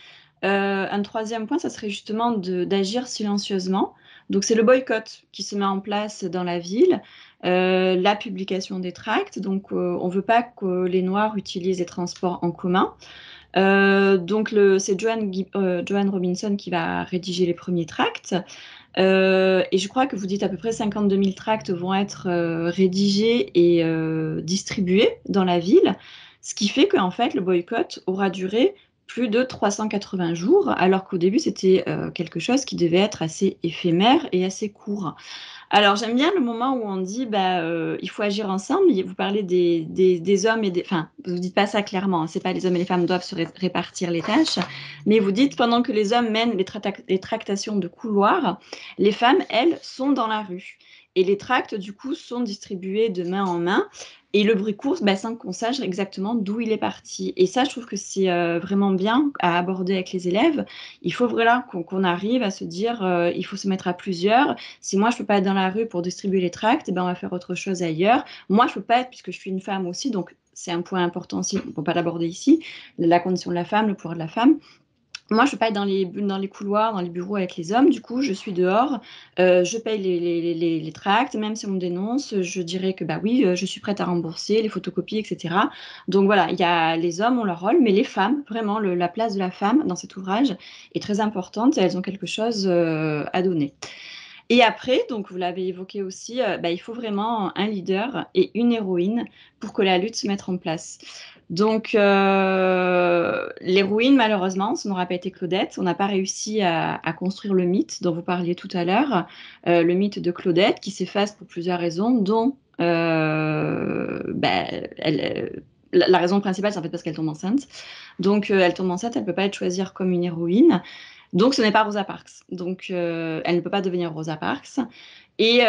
un troisième point, ça serait justement d'agir silencieusement. Donc c'est le boycott qui se met en place dans la ville, la publication des tracts. Donc on ne veut pas que les Noirs utilisent les transports en commun. Donc c'est Joanne Robinson qui va rédiger les premiers tracts. Et je crois que vous dites à peu près 52 000 tracts vont être rédigés et distribués dans la ville, ce qui fait qu'en fait le boycott aura duré plus de 380 jours, alors qu'au début c'était quelque chose qui devait être assez éphémère et assez court. Alors j'aime bien le moment où on dit il faut agir ensemble. Vous parlez des hommes enfin vous dites pas ça clairement, hein, c'est pas les hommes et les femmes doivent se répartir les tâches, mais vous dites pendant que les hommes mènent les tractations de couloir, les femmes elles sont dans la rue. Et les tracts, du coup, sont distribués de main en main. Et le bruit court, sans qu'on sache exactement d'où il est parti. Et ça, je trouve que c'est vraiment bien à aborder avec les élèves. Il faut vraiment qu'on arrive à se dire, il faut se mettre à plusieurs. Si moi, je ne peux pas être dans la rue pour distribuer les tracts, on va faire autre chose ailleurs. Moi, je ne peux pas être, puisque je suis une femme aussi, donc c'est un point important aussi, on ne peut pas l'aborder ici, la condition de la femme, le pouvoir de la femme. Moi, je ne peux pas être dans les couloirs, dans les bureaux avec les hommes. Du coup, je suis dehors, je paye les tracts. Même si on me dénonce, je dirais que oui, je suis prête à rembourser les photocopies, etc. Donc voilà, les hommes ont leur rôle, mais les femmes, vraiment, la place de la femme dans cet ouvrage est très importante et elles ont quelque chose à donner. Et après, donc vous l'avez évoqué aussi, il faut vraiment un leader et une héroïne pour que la lutte se mette en place. Donc, l'héroïne, malheureusement, ça n'aura pas été Claudette. On n'a pas réussi à construire le mythe dont vous parliez tout à l'heure, le mythe de Claudette qui s'efface pour plusieurs raisons, dont la raison principale, c'est en fait parce qu'elle tombe enceinte. Donc, elle tombe enceinte, elle ne peut pas être choisie comme une héroïne. Donc, ce n'est pas Rosa Parks. Donc, elle ne peut pas devenir Rosa Parks. Et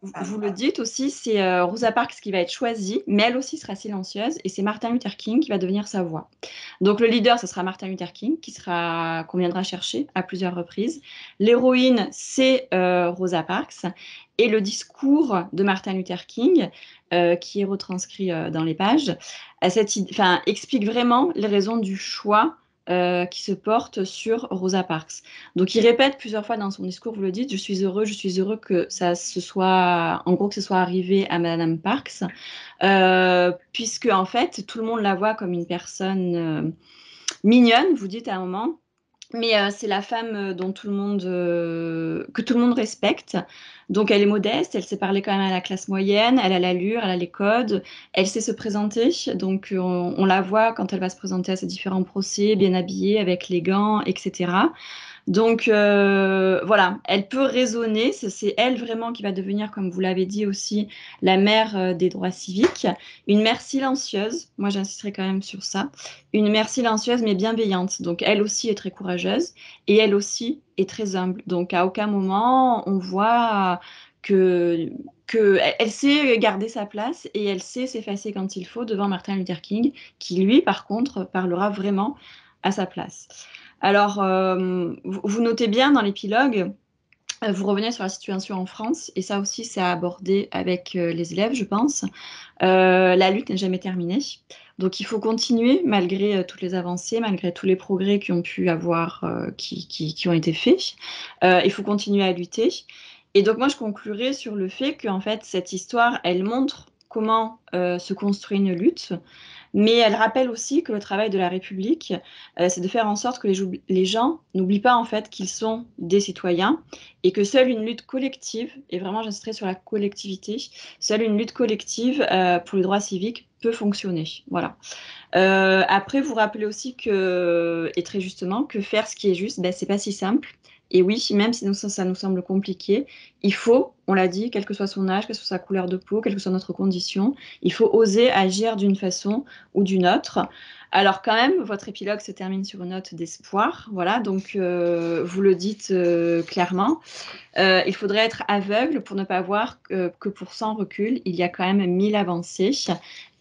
vous le dites aussi, c'est Rosa Parks qui va être choisie, mais elle aussi sera silencieuse, et c'est Martin Luther King qui va devenir sa voix. Donc le leader, ce sera Martin Luther King, qu'on viendra chercher à plusieurs reprises. L'héroïne, c'est Rosa Parks, et le discours de Martin Luther King, qui est retranscrit dans les pages, explique vraiment les raisons du choix qui se porte sur Rosa Parks. Donc il répète plusieurs fois dans son discours, vous le dites, je suis heureux que que ce soit arrivé à Madame Parks, puisque en fait tout le monde la voit comme une personne mignonne, vous dites à un moment. Mais c'est la femme que tout le monde respecte. Donc elle est modeste, elle sait parler quand même à la classe moyenne, elle a l'allure, elle a les codes, elle sait se présenter. Donc on la voit quand elle va se présenter à ses différents procès, bien habillée, avec les gants, etc. Donc voilà, elle peut raisonner, c'est elle vraiment qui va devenir, comme vous l'avez dit aussi, la mère des droits civiques, une mère silencieuse, moi j'insisterai quand même sur ça, une mère silencieuse mais bienveillante, donc elle aussi est très courageuse et elle aussi est très humble, donc à aucun moment on voit que, elle sait garder sa place et elle sait s'effacer quand il faut devant Martin Luther King, qui lui par contre parlera vraiment à sa place. Alors, vous notez bien dans l'épilogue, vous revenez sur la situation en France, et ça aussi, c'est à aborder avec les élèves, je pense. La lutte n'est jamais terminée. Donc, il faut continuer malgré toutes les avancées, malgré tous les progrès qui ont pu avoir, qui ont été faits. Il faut continuer à lutter. Et donc, moi, je conclurai sur le fait qu'en fait, cette histoire, elle montre comment se construit une lutte. Mais elle rappelle aussi que le travail de la République, c'est de faire en sorte que les gens n'oublient pas en fait qu'ils sont des citoyens et que seule une lutte collective, et vraiment j'insisterai sur la collectivité, seule une lutte collective pour les droits civiques peut fonctionner. Voilà. Après, vous rappelez aussi que, et très justement, que faire ce qui est juste, ben, c'est pas si simple. Et oui, même si ça nous semble compliqué, il faut, on l'a dit, quel que soit son âge, quelle que soit sa couleur de peau, quelle que soit notre condition, il faut oser agir d'une façon ou d'une autre. Alors quand même, votre épilogue se termine sur une note d'espoir, voilà, donc vous le dites clairement. Il faudrait être aveugle pour ne pas voir que pour 100 recul, il y a quand même 1000 avancées.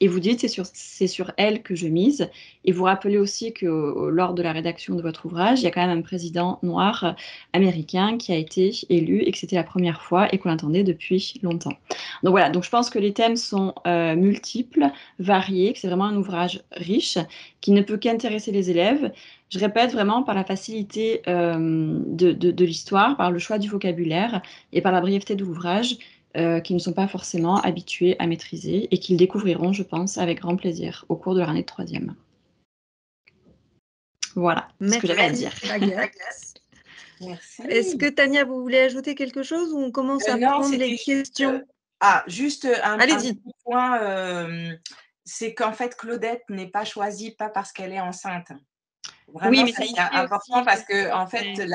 Et vous dites, c'est sur elle que je mise. Et vous rappelez aussi que lors de la rédaction de votre ouvrage, il y a quand même un président noir américain qui a été élu et que c'était la première fois et qu'on l'attendait depuis longtemps. Donc voilà, donc je pense que les thèmes sont multiples, variés, que c'est vraiment un ouvrage riche qui ne peut qu'intéresser les élèves. Je répète vraiment par la facilité de l'histoire, par le choix du vocabulaire et par la brièveté de l'ouvrage qu'ils ne sont pas forcément habitués à maîtriser et qu'ils découvriront, je pense, avec grand plaisir au cours de leur année de troisième. Voilà ce que j'avais à dire. Merci. Est-ce que Tania, vous voulez ajouter quelque chose ou on commence à Non, prendre c'était les juste, questions? juste un Allez-y. petit point, c'est qu'en fait Claudette n'est pas choisie pas parce qu'elle est enceinte. Oui, Vraiment, mais ça ça c'est important aussi. parce que en fait, Ouais.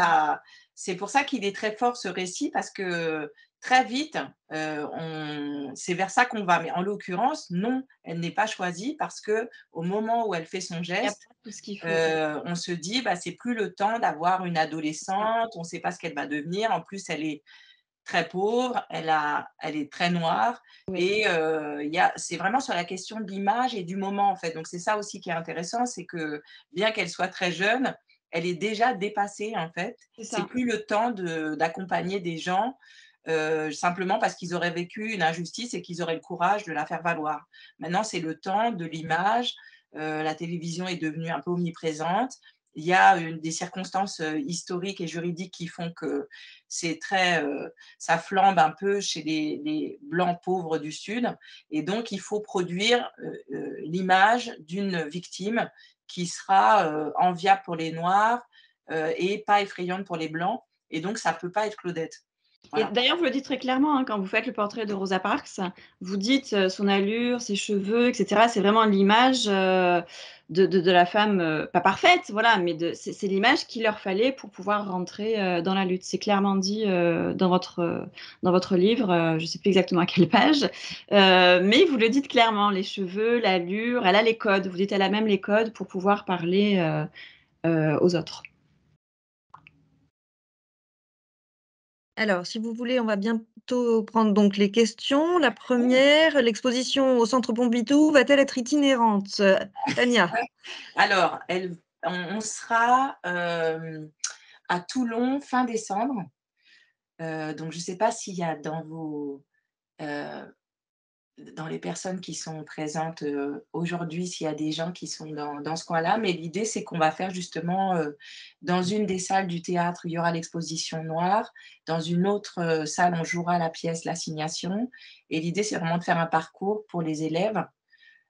c'est pour ça qu'il est très fort ce récit parce que très vite, c'est vers ça qu'on va. Mais en l'occurrence, non, elle n'est pas choisie parce que au moment où elle fait son Il n'y a geste, pas tout ce qu'il faut. on se dit: «Bah, c'est plus le temps d'avoir une adolescente, on ne sait pas ce qu'elle va devenir». En plus, elle est très pauvre, elle est très noire Oui. et c'est vraiment sur la question de l'image et du moment, en fait. Donc c'est ça aussi qui est intéressant, c'est que bien qu'elle soit très jeune, elle est déjà dépassée, en fait. C'est C'est ça. plus le temps d'accompagner des gens, simplement parce qu'ils auraient vécu une injustice et qu'ils auraient le courage de la faire valoir. Maintenant, c'est le temps de l'image, la télévision est devenue un peu omniprésente. Il y a des circonstances, historiques et juridiques qui font que c'est très, ça flambe un peu chez les blancs pauvres du Sud et donc il faut produire, l'image d'une victime qui sera, enviable pour les noirs, et pas effrayante pour les blancs et donc ça ne peut pas être Claudette. Et Voilà. d'ailleurs, vous le dites très clairement, hein, quand vous faites le portrait de Rosa Parks, vous dites son allure, ses cheveux, etc. C'est vraiment l'image de la femme, pas parfaite, voilà, mais c'est l'image qu'il leur fallait pour pouvoir rentrer dans la lutte. C'est clairement dit dans votre livre, je ne sais plus exactement à quelle page, mais vous le dites clairement, les cheveux, l'allure, elle a les codes. Vous dites, elle a même les codes pour pouvoir parler aux autres. Alors, si vous voulez, on va bientôt prendre donc les questions. La première, l'exposition au Centre Pompidou va-t-elle être itinérante? Tania? Alors, on sera à Toulon fin décembre. Donc, je ne sais pas s'il y a dans les personnes qui sont présentes aujourd'hui, s'il y a des gens qui sont dans ce coin-là, mais l'idée, c'est qu'on va faire justement dans une des salles du théâtre, il y aura l'exposition noire. Dans une autre salle, on jouera la pièce L'Assignation. Et l'idée, c'est vraiment de faire un parcours pour les élèves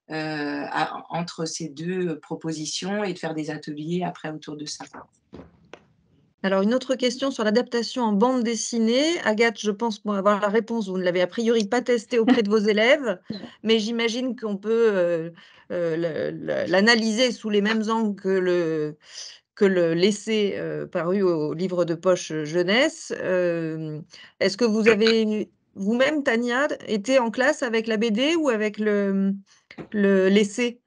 entre ces deux propositions et de faire des ateliers après autour de ça. Alors une autre question sur l'adaptation en bande dessinée. Agathe, je pense pour avoir la réponse, vous ne l'avez a priori pas testée auprès de vos élèves, mais j'imagine qu'on peut, l'analyser sous les mêmes angles que le l'essai, paru au livre de poche, jeunesse. Est-ce que vous avez vous-même, Tania, été en classe avec la BD ou avec l'essai,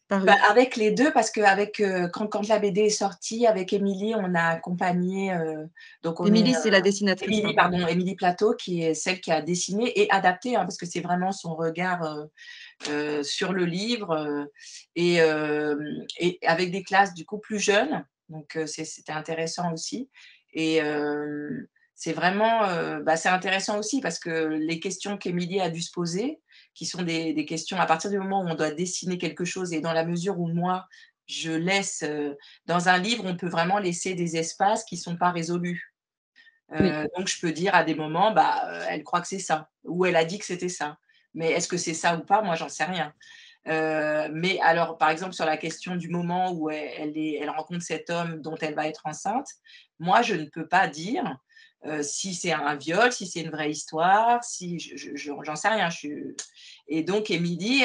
Bah, paru? avec les 2 parce qu'avec, quand la BD est sortie, avec Émilie, on a accompagné, donc on est, Émilie, c'est la dessinatrice, Émilie, pardon. pardon, Émilie Plateau qui est celle qui a dessiné et adapté, hein, parce que c'est vraiment son regard, sur le livre, et avec des classes du coup plus jeunes, donc c'était intéressant aussi et c'est vraiment, c'est intéressant aussi parce que les questions qu'Émilie a dû se poser, qui sont des questions à partir du moment où on doit dessiner quelque chose et dans la mesure où moi, je laisse, dans un livre, on peut vraiment laisser des espaces qui ne sont pas résolus. Oui. Donc je peux dire à des moments, elle croit que c'est ça ou elle a dit que c'était ça. Mais est-ce que c'est ça ou pas? Moi, j'en sais rien. Mais alors, par exemple, sur la question du moment où elle rencontre cet homme dont elle va être enceinte, moi, je ne peux pas dire, si c'est un viol, si c'est une vraie histoire, si j'en sais rien. Et donc Émilie,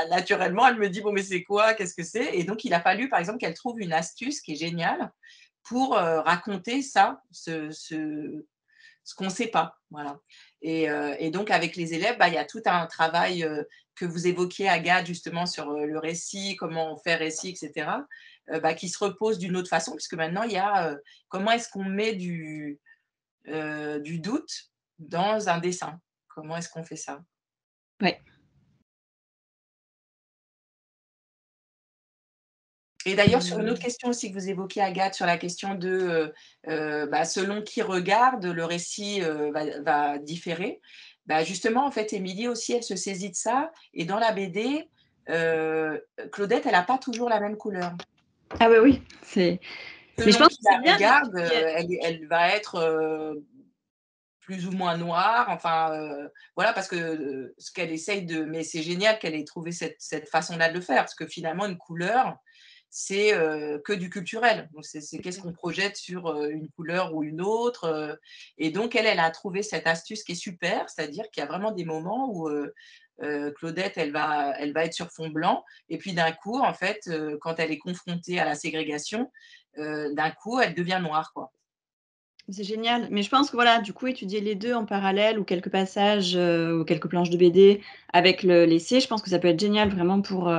naturellement, elle me dit: «Bon, mais c'est quoi? Qu'est-ce que c'est?» Et donc il a fallu, par exemple, qu'elle trouve une astuce qui est géniale pour, raconter ça, ce qu'on ne sait pas, voilà. Et donc avec les élèves, il y a tout un travail que vous évoquiez, Agathe, justement sur le récit, comment on fait récit, etc., qui se repose d'une autre façon, puisque maintenant il y a comment est-ce qu'on met du doute dans un dessin? Comment est-ce qu'on fait ça? Ouais. Et d'ailleurs, sur une autre question aussi que vous évoquiez, Agathe, sur la question de, selon qui regarde, le récit, va différer. Justement, en fait, Émilie aussi, elle se saisit de ça et dans la BD, Claudette, elle a pas toujours la même couleur. Ah oui, oui, mais je Selon pense qui que c'est la bien regarde, d'expliquer. elle va être, plus ou moins noire, enfin, voilà, parce que, ce qu'elle essaye de mais c'est génial qu'elle ait trouvé cette façon-là de le faire, parce que finalement une couleur, c'est, que du culturel. Donc c'est qu'est-ce qu'on projette sur, une couleur ou une autre, et donc elle a trouvé cette astuce qui est super, c'est-à-dire qu'il y a vraiment des moments où, Claudette, elle va être sur fond blanc et puis d'un coup, en fait, quand elle est confrontée à la ségrégation, d'un coup, elle devient noire, quoi. C'est génial, mais je pense que voilà, du coup, étudier les 2 en parallèle ou quelques passages, ou quelques planches de BD avec l'essai, je pense que ça peut être génial vraiment pour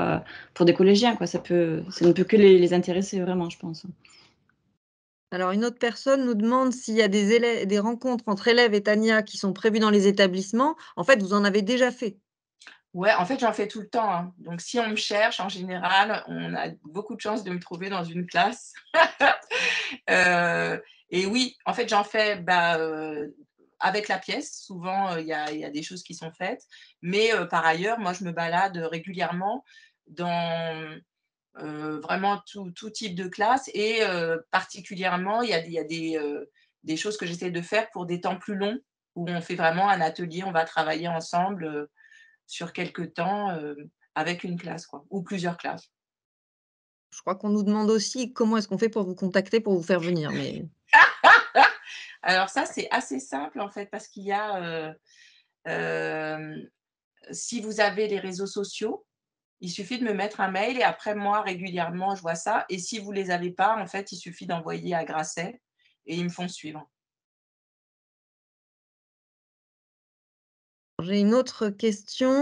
des collégiens, quoi. Ça ne peut que les intéresser vraiment, je pense. Alors une autre personne nous demande s'il y a des rencontres entre élèves et Tania qui sont prévues dans les établissements. En fait, vous en avez déjà fait? Ouais, en fait, j'en fais tout le temps, hein. Donc si on me cherche, en général, on a beaucoup de chances de me trouver dans une classe. Heu et oui, en fait, j'en fais, avec la pièce. Souvent, il y a des choses qui sont faites. Mais par ailleurs, moi, je me balade régulièrement dans, vraiment tout type de classe et particulièrement, il y a des choses que j'essaie de faire pour des temps plus longs, où on fait vraiment un atelier, on va travailler ensemble, sur quelque temps, avec une classe quoi, ou plusieurs classes. Je crois qu'on nous demande aussi comment est-ce qu'on fait pour vous contacter pour vous faire venir, mais Alors ça, c'est assez simple en fait parce qu'il y a, hem, si vous avez les réseaux sociaux, il suffit de me mettre un mail et après moi régulièrement je vois ça et si vous les avez pas, en fait, il suffit d'envoyer à Grasset et ils me font suivre. J'ai une autre question,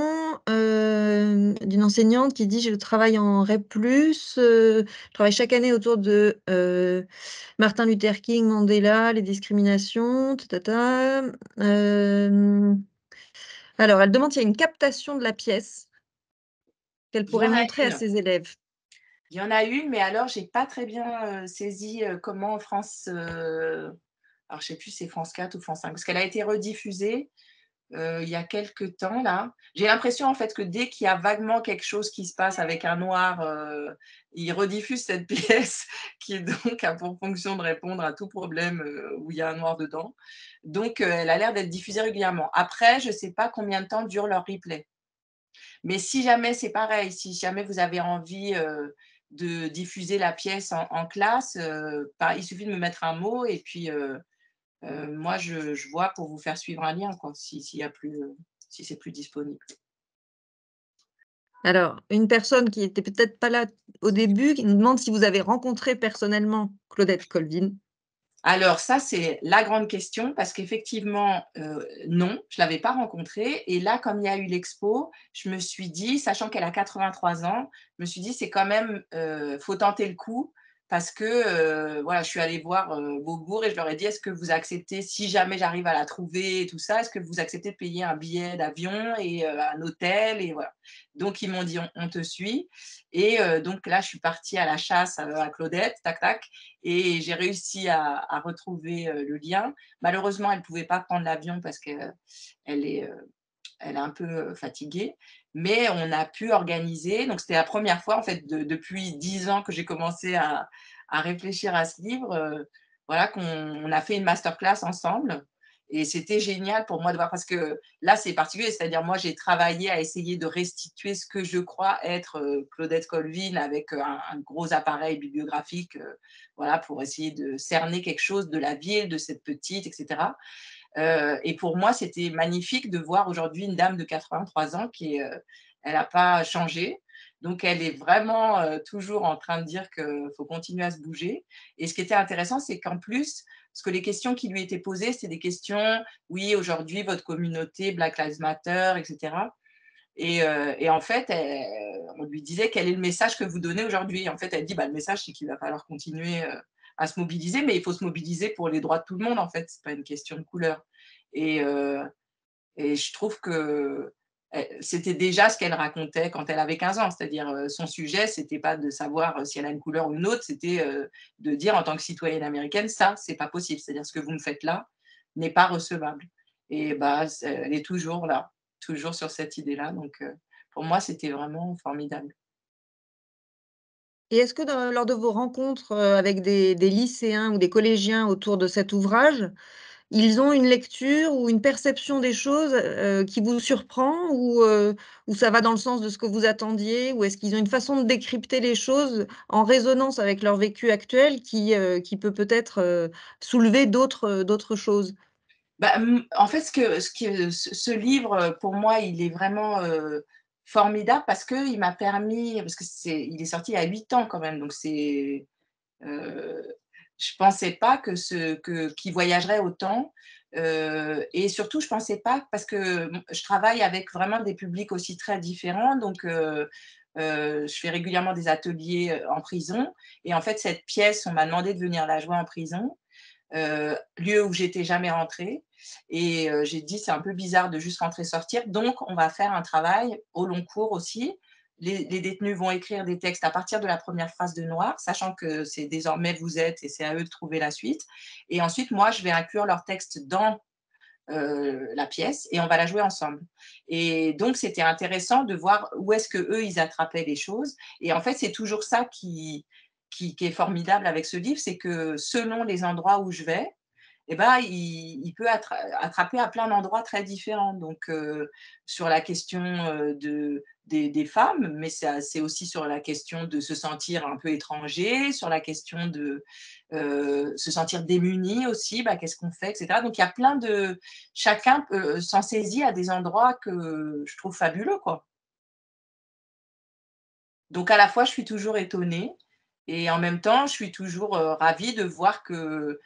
d'une enseignante qui dit: «Je travaille en REP+, je travaille chaque année autour de, Martin Luther King, Mandela, les discriminations, ta ta ta». Alors elle demande s'il y a une captation de la pièce qu'elle Il y pourrait en a montrer à une. ses élèves. Il y en a une, mais alors j'ai pas très bien, saisi, comment France, alors je sais plus si c'est France 4 ou France 5 parce qu'elle a été rediffusée, il y a quelque temps là. J'ai l'impression en fait que dès qu'il y a vaguement quelque chose qui se passe avec un noir, ils rediffusent cette pièce qui donc a pour fonction de répondre à tout problème, où il y a un noir dedans. Donc, elle a l'air d'être diffusée régulièrement. Après, je sais pas combien de temps dure leur replay. Mais si jamais c'est pareil, si jamais vous avez envie, de diffuser la pièce en classe, il suffit de me mettre un mot et puis, moi je vois pour vous faire suivre un lien quoi, s'il y a plus, si c'est plus disponible. Alors, une personne qui était peut-être pas là au début, qui nous demande si vous avez rencontré personnellement Claudette Colvin? Alors ça, c'est la grande question parce qu'effectivement, non, je l'avais pas rencontrée et là, comme il y a eu l'expo, je me suis dit, sachant qu'elle a 83 ans, je me suis dit: «C'est quand même, faut tenter le coup» parce que, voilà, je suis allée voir, Beaubourg et je leur ai dit: «Est-ce que vous acceptez, si jamais j'arrive à la trouver et tout ça, est-ce que vous acceptez de payer un billet d'avion et un hôtel?» et voilà. Donc ils m'ont dit: «On te suit» et donc là, je suis partie à la chasse, à Claudette, tac tac et j'ai réussi à retrouver, le lien. Malheureusement, elle ne pouvait pas prendre l'avion parce qu'elle est, elle est un peu, fatiguée, mais on a pu organiser donc c'était la première fois en fait depuis 10 ans que j'ai commencé à réfléchir à ce livre, voilà qu'on a fait une masterclass ensemble et c'était génial pour moi de voir parce que là, c'est particulier, c'est-à-dire moi, j'ai travaillé à essayer de restituer ce que je crois être, Claudette Colvin avec, un gros appareil bibliographique, voilà, pour essayer de cerner quelque chose de la ville, de cette petite et cetera. Et pour moi, c'était magnifique de voir aujourd'hui une dame de 83 ans qui est, elle n'a pas changé. Donc elle est vraiment, toujours en train de dire qu'il faut continuer à se bouger et ce qui était intéressant, c'est qu'en plus, parce que les questions qui lui étaient posées, c'est des questions: «Oui, aujourd'hui, votre communauté, Black Lives Matter» et cetera et en fait, on lui disait: «Quel est le message que vous donnez aujourd'hui?» En fait, elle dit: «Bah, le message, c'est qu'il va falloir continuer, à se mobiliser, mais il faut se mobiliser pour les droits de tout le monde, en fait, c'est pas une question de couleur» et heu et je trouve que, c'était déjà ce qu'elle racontait quand elle avait 15 ans. C'est-à-dire, son sujet, c'était pas de savoir, si elle a une couleur ou une autre, c'était, de dire en tant que citoyenne américaine: «Ça, c'est pas possible. C'est-à-dire ce que vous me faites là n'est pas recevable» et bah, elle est toujours là, toujours sur cette idée-là donc pour moi, c'était vraiment formidable. Et est-ce que lors de vos rencontres, avec des lycéens ou des collégiens autour de cet ouvrage, ils ont une lecture ou une perception des choses, qui vous surprend ou ça va dans le sens de ce que vous attendiez? Ou est-ce qu'ils ont une façon de décrypter les choses en résonance avec leur vécu actuel qui peut peut-être, soulever d'autres choses? Bah, en fait, ce livre, pour moi, il est vraiment, formidable parce qu'il m'a permis parce que il est sorti il y a 8 ans quand même, donc heu, je pensais pas qu'il voyagerait autant, et surtout je pensais pas parce que, je travaille avec vraiment des publics aussi très différents donc je fais régulièrement des ateliers, en prison et en fait, cette pièce, on m'a demandé de venir la jouer en prison lieu où j'étais jamais rentrée et j'ai dit: «C'est un peu bizarre de juste rentrer, sortir, donc on va faire un travail au long cours aussi». Les détenus vont écrire des textes à partir de la première phrase de noir, sachant que c'est désormais vous êtes et c'est à eux de trouver la suite et ensuite moi je vais inclure leurs textes dans, la pièce et on va la jouer ensemble et donc c'était intéressant de voir où est-ce qu'eux ils attrapaient les choses et en fait c'est toujours ça qui est formidable avec ce livre, c'est que selon les endroits où je vais, et ben, il peut attraper à plein d'endroits très différents. Donc, sur la question des femmes, mais c'est aussi sur la question de se sentir un peu étranger, sur la question de se sentir démuni aussi, bah, qu'est-ce qu'on fait, etc. Donc, il y a plein de. Chacun s'en saisit à des endroits que je trouve fabuleux, quoi. Donc, à la fois, je suis toujours étonnée et en même temps, je suis toujours ravie de voir que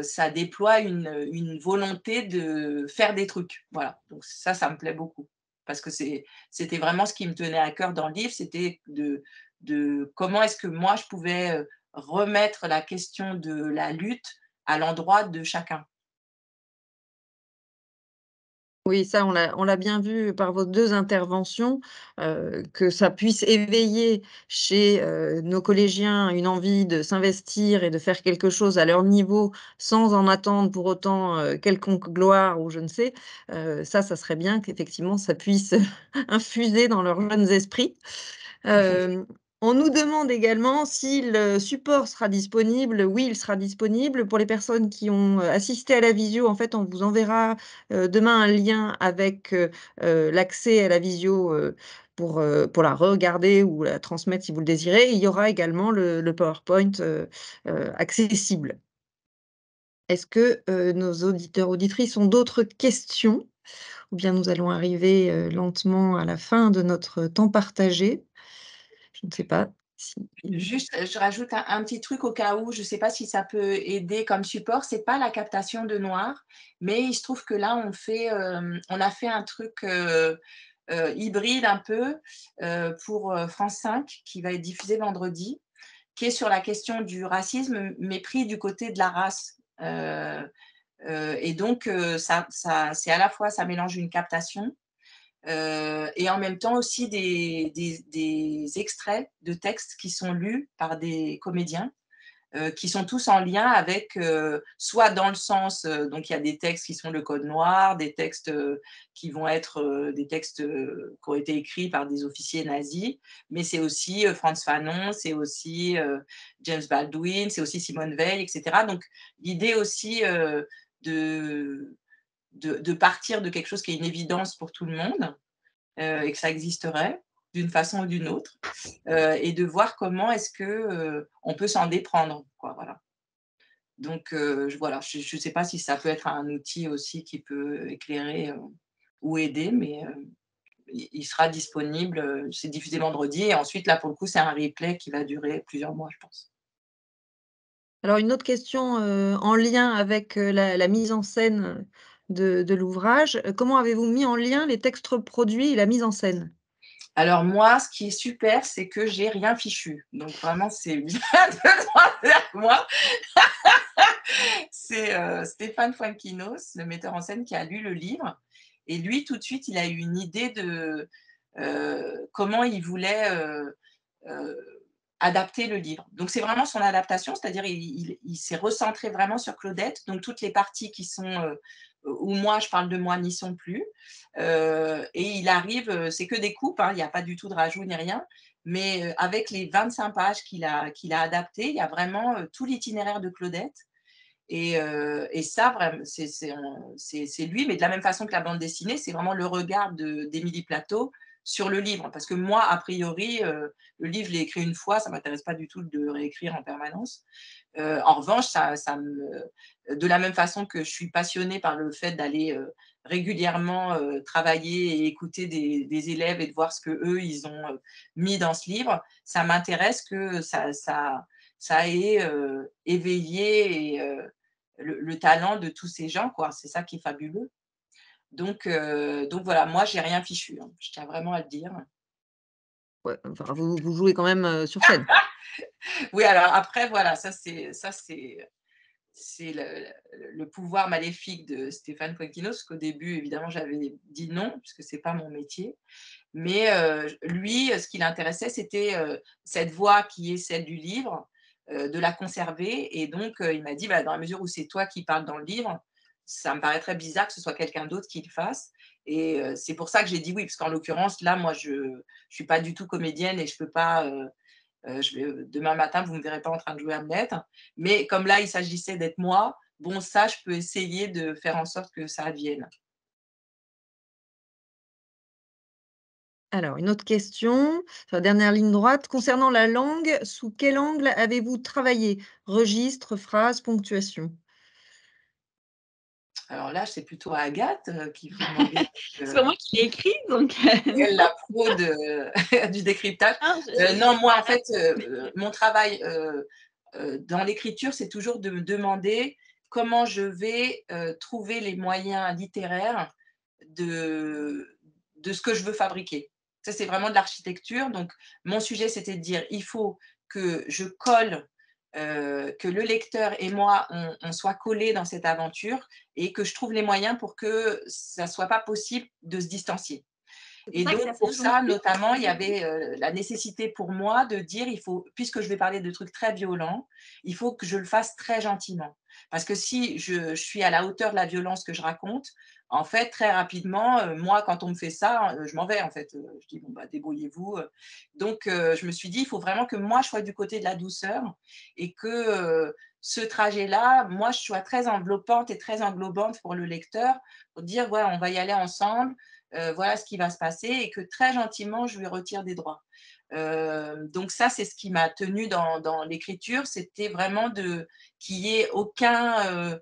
ça déploie une volonté de faire des trucs. Voilà. Donc, ça me plaît beaucoup. Parce que c'était vraiment ce qui me tenait à cœur dans le livre, c'était de comment est-ce que moi, je pouvais remettre la question de la lutte à l'endroit de chacun. Oui, ça, on l'a bien vu par vos 2 interventions, que ça puisse éveiller chez, nos collégiens une envie de s'investir et de faire quelque chose à leur niveau, sans en attendre pour autant, quelconque gloire ou je ne sais. Ça serait bien qu'effectivement ça puisse infuser dans leurs jeunes esprits. Hem, on nous demande également si le support sera disponible. Oui, il sera disponible. Pour les personnes qui ont, assisté à la visio, en fait, on vous enverra, demain un lien avec, l'accès à la visio, pour la regarder ou la transmettre si vous le désirez. Il y aura également le PowerPoint, accessible. Est-ce que, nos auditeurs, auditrices ont d'autres questions? Ou bien nous allons arriver, lentement à la fin de notre temps partagé? Je ne sais pas si Juste, je rajoute un petit truc au cas où, je ne sais pas si ça peut aider comme support, c'est pas la captation de noir, mais il se trouve que là, on a fait un truc, hybride un peu, pour, France 5 qui va être diffusé vendredi, qui est sur la question du racisme, mais pris du côté de la race. Et donc, ça c'est à la fois ça mélange une captation, et en même temps aussi des extraits de textes qui sont lus par des comédiens, qui sont tous en lien avec, soit dans le sens, donc il y a des textes qui sont le code noir, des textes, qui vont être, des textes, qui ont été écrits par des officiers nazis, mais c'est aussi, Frantz Fanon, c'est aussi, James Baldwin, c'est aussi Simone Veil et cetera. Donc l'idée aussi, de de partir de quelque chose qui est une évidence pour tout le monde, et que ça existerait d'une façon ou d'une autre, et de voir comment est-ce que, on peut s'en déprendre, quoi, voilà. Donc voilà, je ne sais pas si ça peut être un outil aussi qui peut éclairer, ou aider, mais il sera disponible, c'est diffusé vendredi et ensuite là, pour le coup, c'est un replay qui va durer plusieurs mois, je pense. alors une autre question, en lien avec, la mise en scène, de l'ouvrage. Comment avez-vous mis en lien les textes produits et la mise en scène? Alors moi, ce qui est super, c'est que j'ai rien fichu. Donc vraiment, c'est bien de demander à moi. C'est, Stéphane Fuenquinos, le metteur en scène qui a lu le livre et lui, tout de suite, il a eu une idée de, comment il voulait, adapter le livre. Donc c'est vraiment son adaptation, c'est-à-dire il s'est recentré vraiment sur Claudette, donc toutes les parties qui sont, où moi je parle de moi n'y sont plus, et il arrive, c'est que des coupes, hein, il n'y a pas du tout de rajout ni rien, mais avec les 25 pages qu'il a adaptées, il y a vraiment, tout l'itinéraire de Claudette et ça vraiment c'est lui, mais de la même façon que la bande dessinée, c'est vraiment le regard d'Émilie Plateau sur le livre. Parce que moi, a priori, le livre, je l'ai écrit une fois, ça ne m'intéresse pas du tout de réécrire en permanence. En revanche, de la même façon que je suis passionnée par le fait d'aller régulièrement travailler et écouter des élèves et de voir ce qu'eux, ils ont mis dans ce livre, ça m'intéresse que ça ait éveillé le talent de tous ces gens, quoi. C'est ça qui est fabuleux. Donc voilà, moi, j'ai rien fichu, hein. Je tiens vraiment à le dire. Ouais, enfin vous jouez quand même, sur scène? Oui, alors après, voilà, c'est le pouvoir maléfique de Stéphane Fuenquinos, parce qu'au début, évidemment, j'avais dit non, puisque c'est pas mon métier. Mais lui, ce qui l'intéressait, c'était cette voix qui est celle du livre, de la conserver. Et donc, il m'a dit, bah, dans la mesure où c'est toi qui parles dans le livre, ça me paraît très bizarre que ce soit quelqu'un d'autre qui le fasse. Et c'est pour ça que j'ai dit oui, parce qu'en l'occurrence, là, moi, je ne suis pas du tout comédienne et je peux pas. Demain matin, vous ne me verrez pas en train de jouer Hamlet. Mais comme là, il s'agissait d'être moi, bon, ça, je peux essayer de faire en sorte que ça advienne. Alors, une autre question, sur la dernière ligne droite. Concernant la langue, sous quel angle avez-vous travaillé? Registre, phrase, ponctuation? Alors là, c'est plutôt à Agathe, qu'il faut demander, C'est pas moi qui l'ai écrit, donc elle, la pro de du décryptage. non, Non, moi, en fait, mais mon travail, dans l'écriture, c'est toujours de me demander comment je vais, trouver les moyens littéraires de de ce que je veux fabriquer. Ça, c'est vraiment de l'architecture. Donc mon sujet, c'était de dire: «Il faut que je colle, que le lecteur et moi, on soit collés dans cette aventure et que je trouve les moyens pour que ça soit pas possible de se distancier». c'est pour Et ça que donc c'est assez pour ça, injonctif. notamment, il y avait, la nécessité pour moi de dire: «Il faut, puisque je vais parler de trucs très violents, il faut que je le fasse très gentiment». Parce que si je suis à la hauteur de la violence que je raconte, en fait, très rapidement, moi, quand on me fait ça, je m'en vais, en fait, je dis: «Bon, bah, débrouillez-vous», donc je me suis dit: «Il faut vraiment que moi, je sois du côté de la douceur et que, ce trajet-là, moi, je sois très enveloppante et très englobante pour le lecteur, pour dire: "Voilà, on va y aller ensemble, voilà ce qui va se passer", et que très gentiment, je lui retire des droits. Donc ça, c'est ce qui m'a tenue dans l'écriture, c'était vraiment de qu'il y ait aucun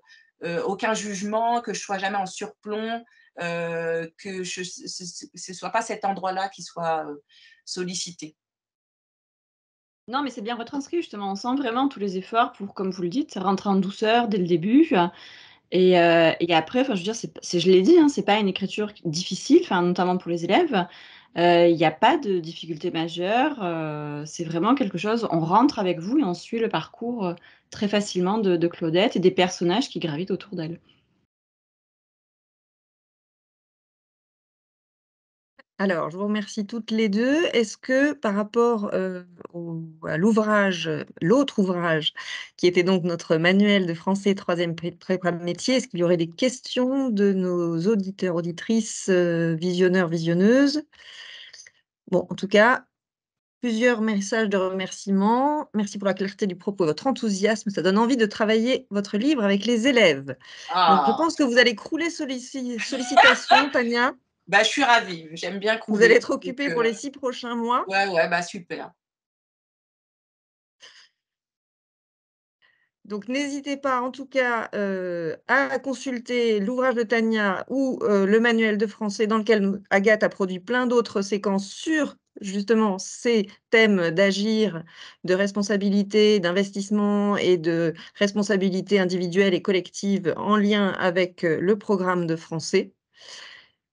jugement, que je sois jamais en surplomb, que ce soit pas cet endroit-là qui soit, sollicité. Non, mais c'est bien retranscrit justement. On sent vraiment tous les efforts pour, comme vous le dites, rentrer en douceur dès le début, et après, enfin, je veux dire, c'est je l'ai dit, hein, c'est pas une écriture difficile, enfin, notamment pour les élèves. Il y a pas de difficulté majeure, c'est vraiment quelque chose, on rentre avec vous et on suit le parcours, très facilement de Claudette et des personnages qui gravitent autour d'elle. Alors, je vous remercie toutes les 2. Est-ce que par rapport, à l'ouvrage, l'autre ouvrage qui était donc notre manuel de français 3e prépa métier, est-ce qu'il y aurait des questions de nos auditeurs, auditrices, visionneurs, visionneuses? Bon, en tout cas, plusieurs messages de remerciements. Merci pour la clarté du propos et votre enthousiasme, ça donne envie de travailler votre livre avec les élèves. Donc je Ah! pense que vous allez crouler sollicitations, Tania. Bah, je suis ravie, j'aime bien Vous allez crouler, être donc occupée pour les 6 prochains mois. ouais, ouais, bah, super. Donc n'hésitez pas en tout cas, à consulter l'ouvrage de Tania ou, le manuel de français dans lequel Agathe a produit plein d'autres séquences sur justement ces thèmes d'agir, de responsabilité, d'investissement et de responsabilité individuelle et collective en lien avec, le programme de français.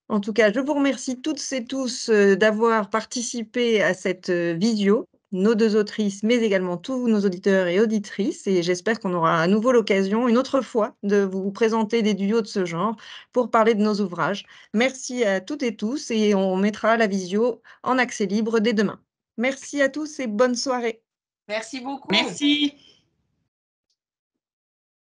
En tout cas, je vous remercie toutes et tous, d'avoir participé à cette, visio, nos 2 autrices, mais également tous nos auditeurs et auditrices, et j'espère qu'on aura à nouveau l'occasion, une autre fois, de vous présenter des duos de ce genre pour parler de nos ouvrages. Merci à toutes et tous et on mettra la visio en accès libre dès demain. Merci à tous et bonne soirée. Merci beaucoup. Merci.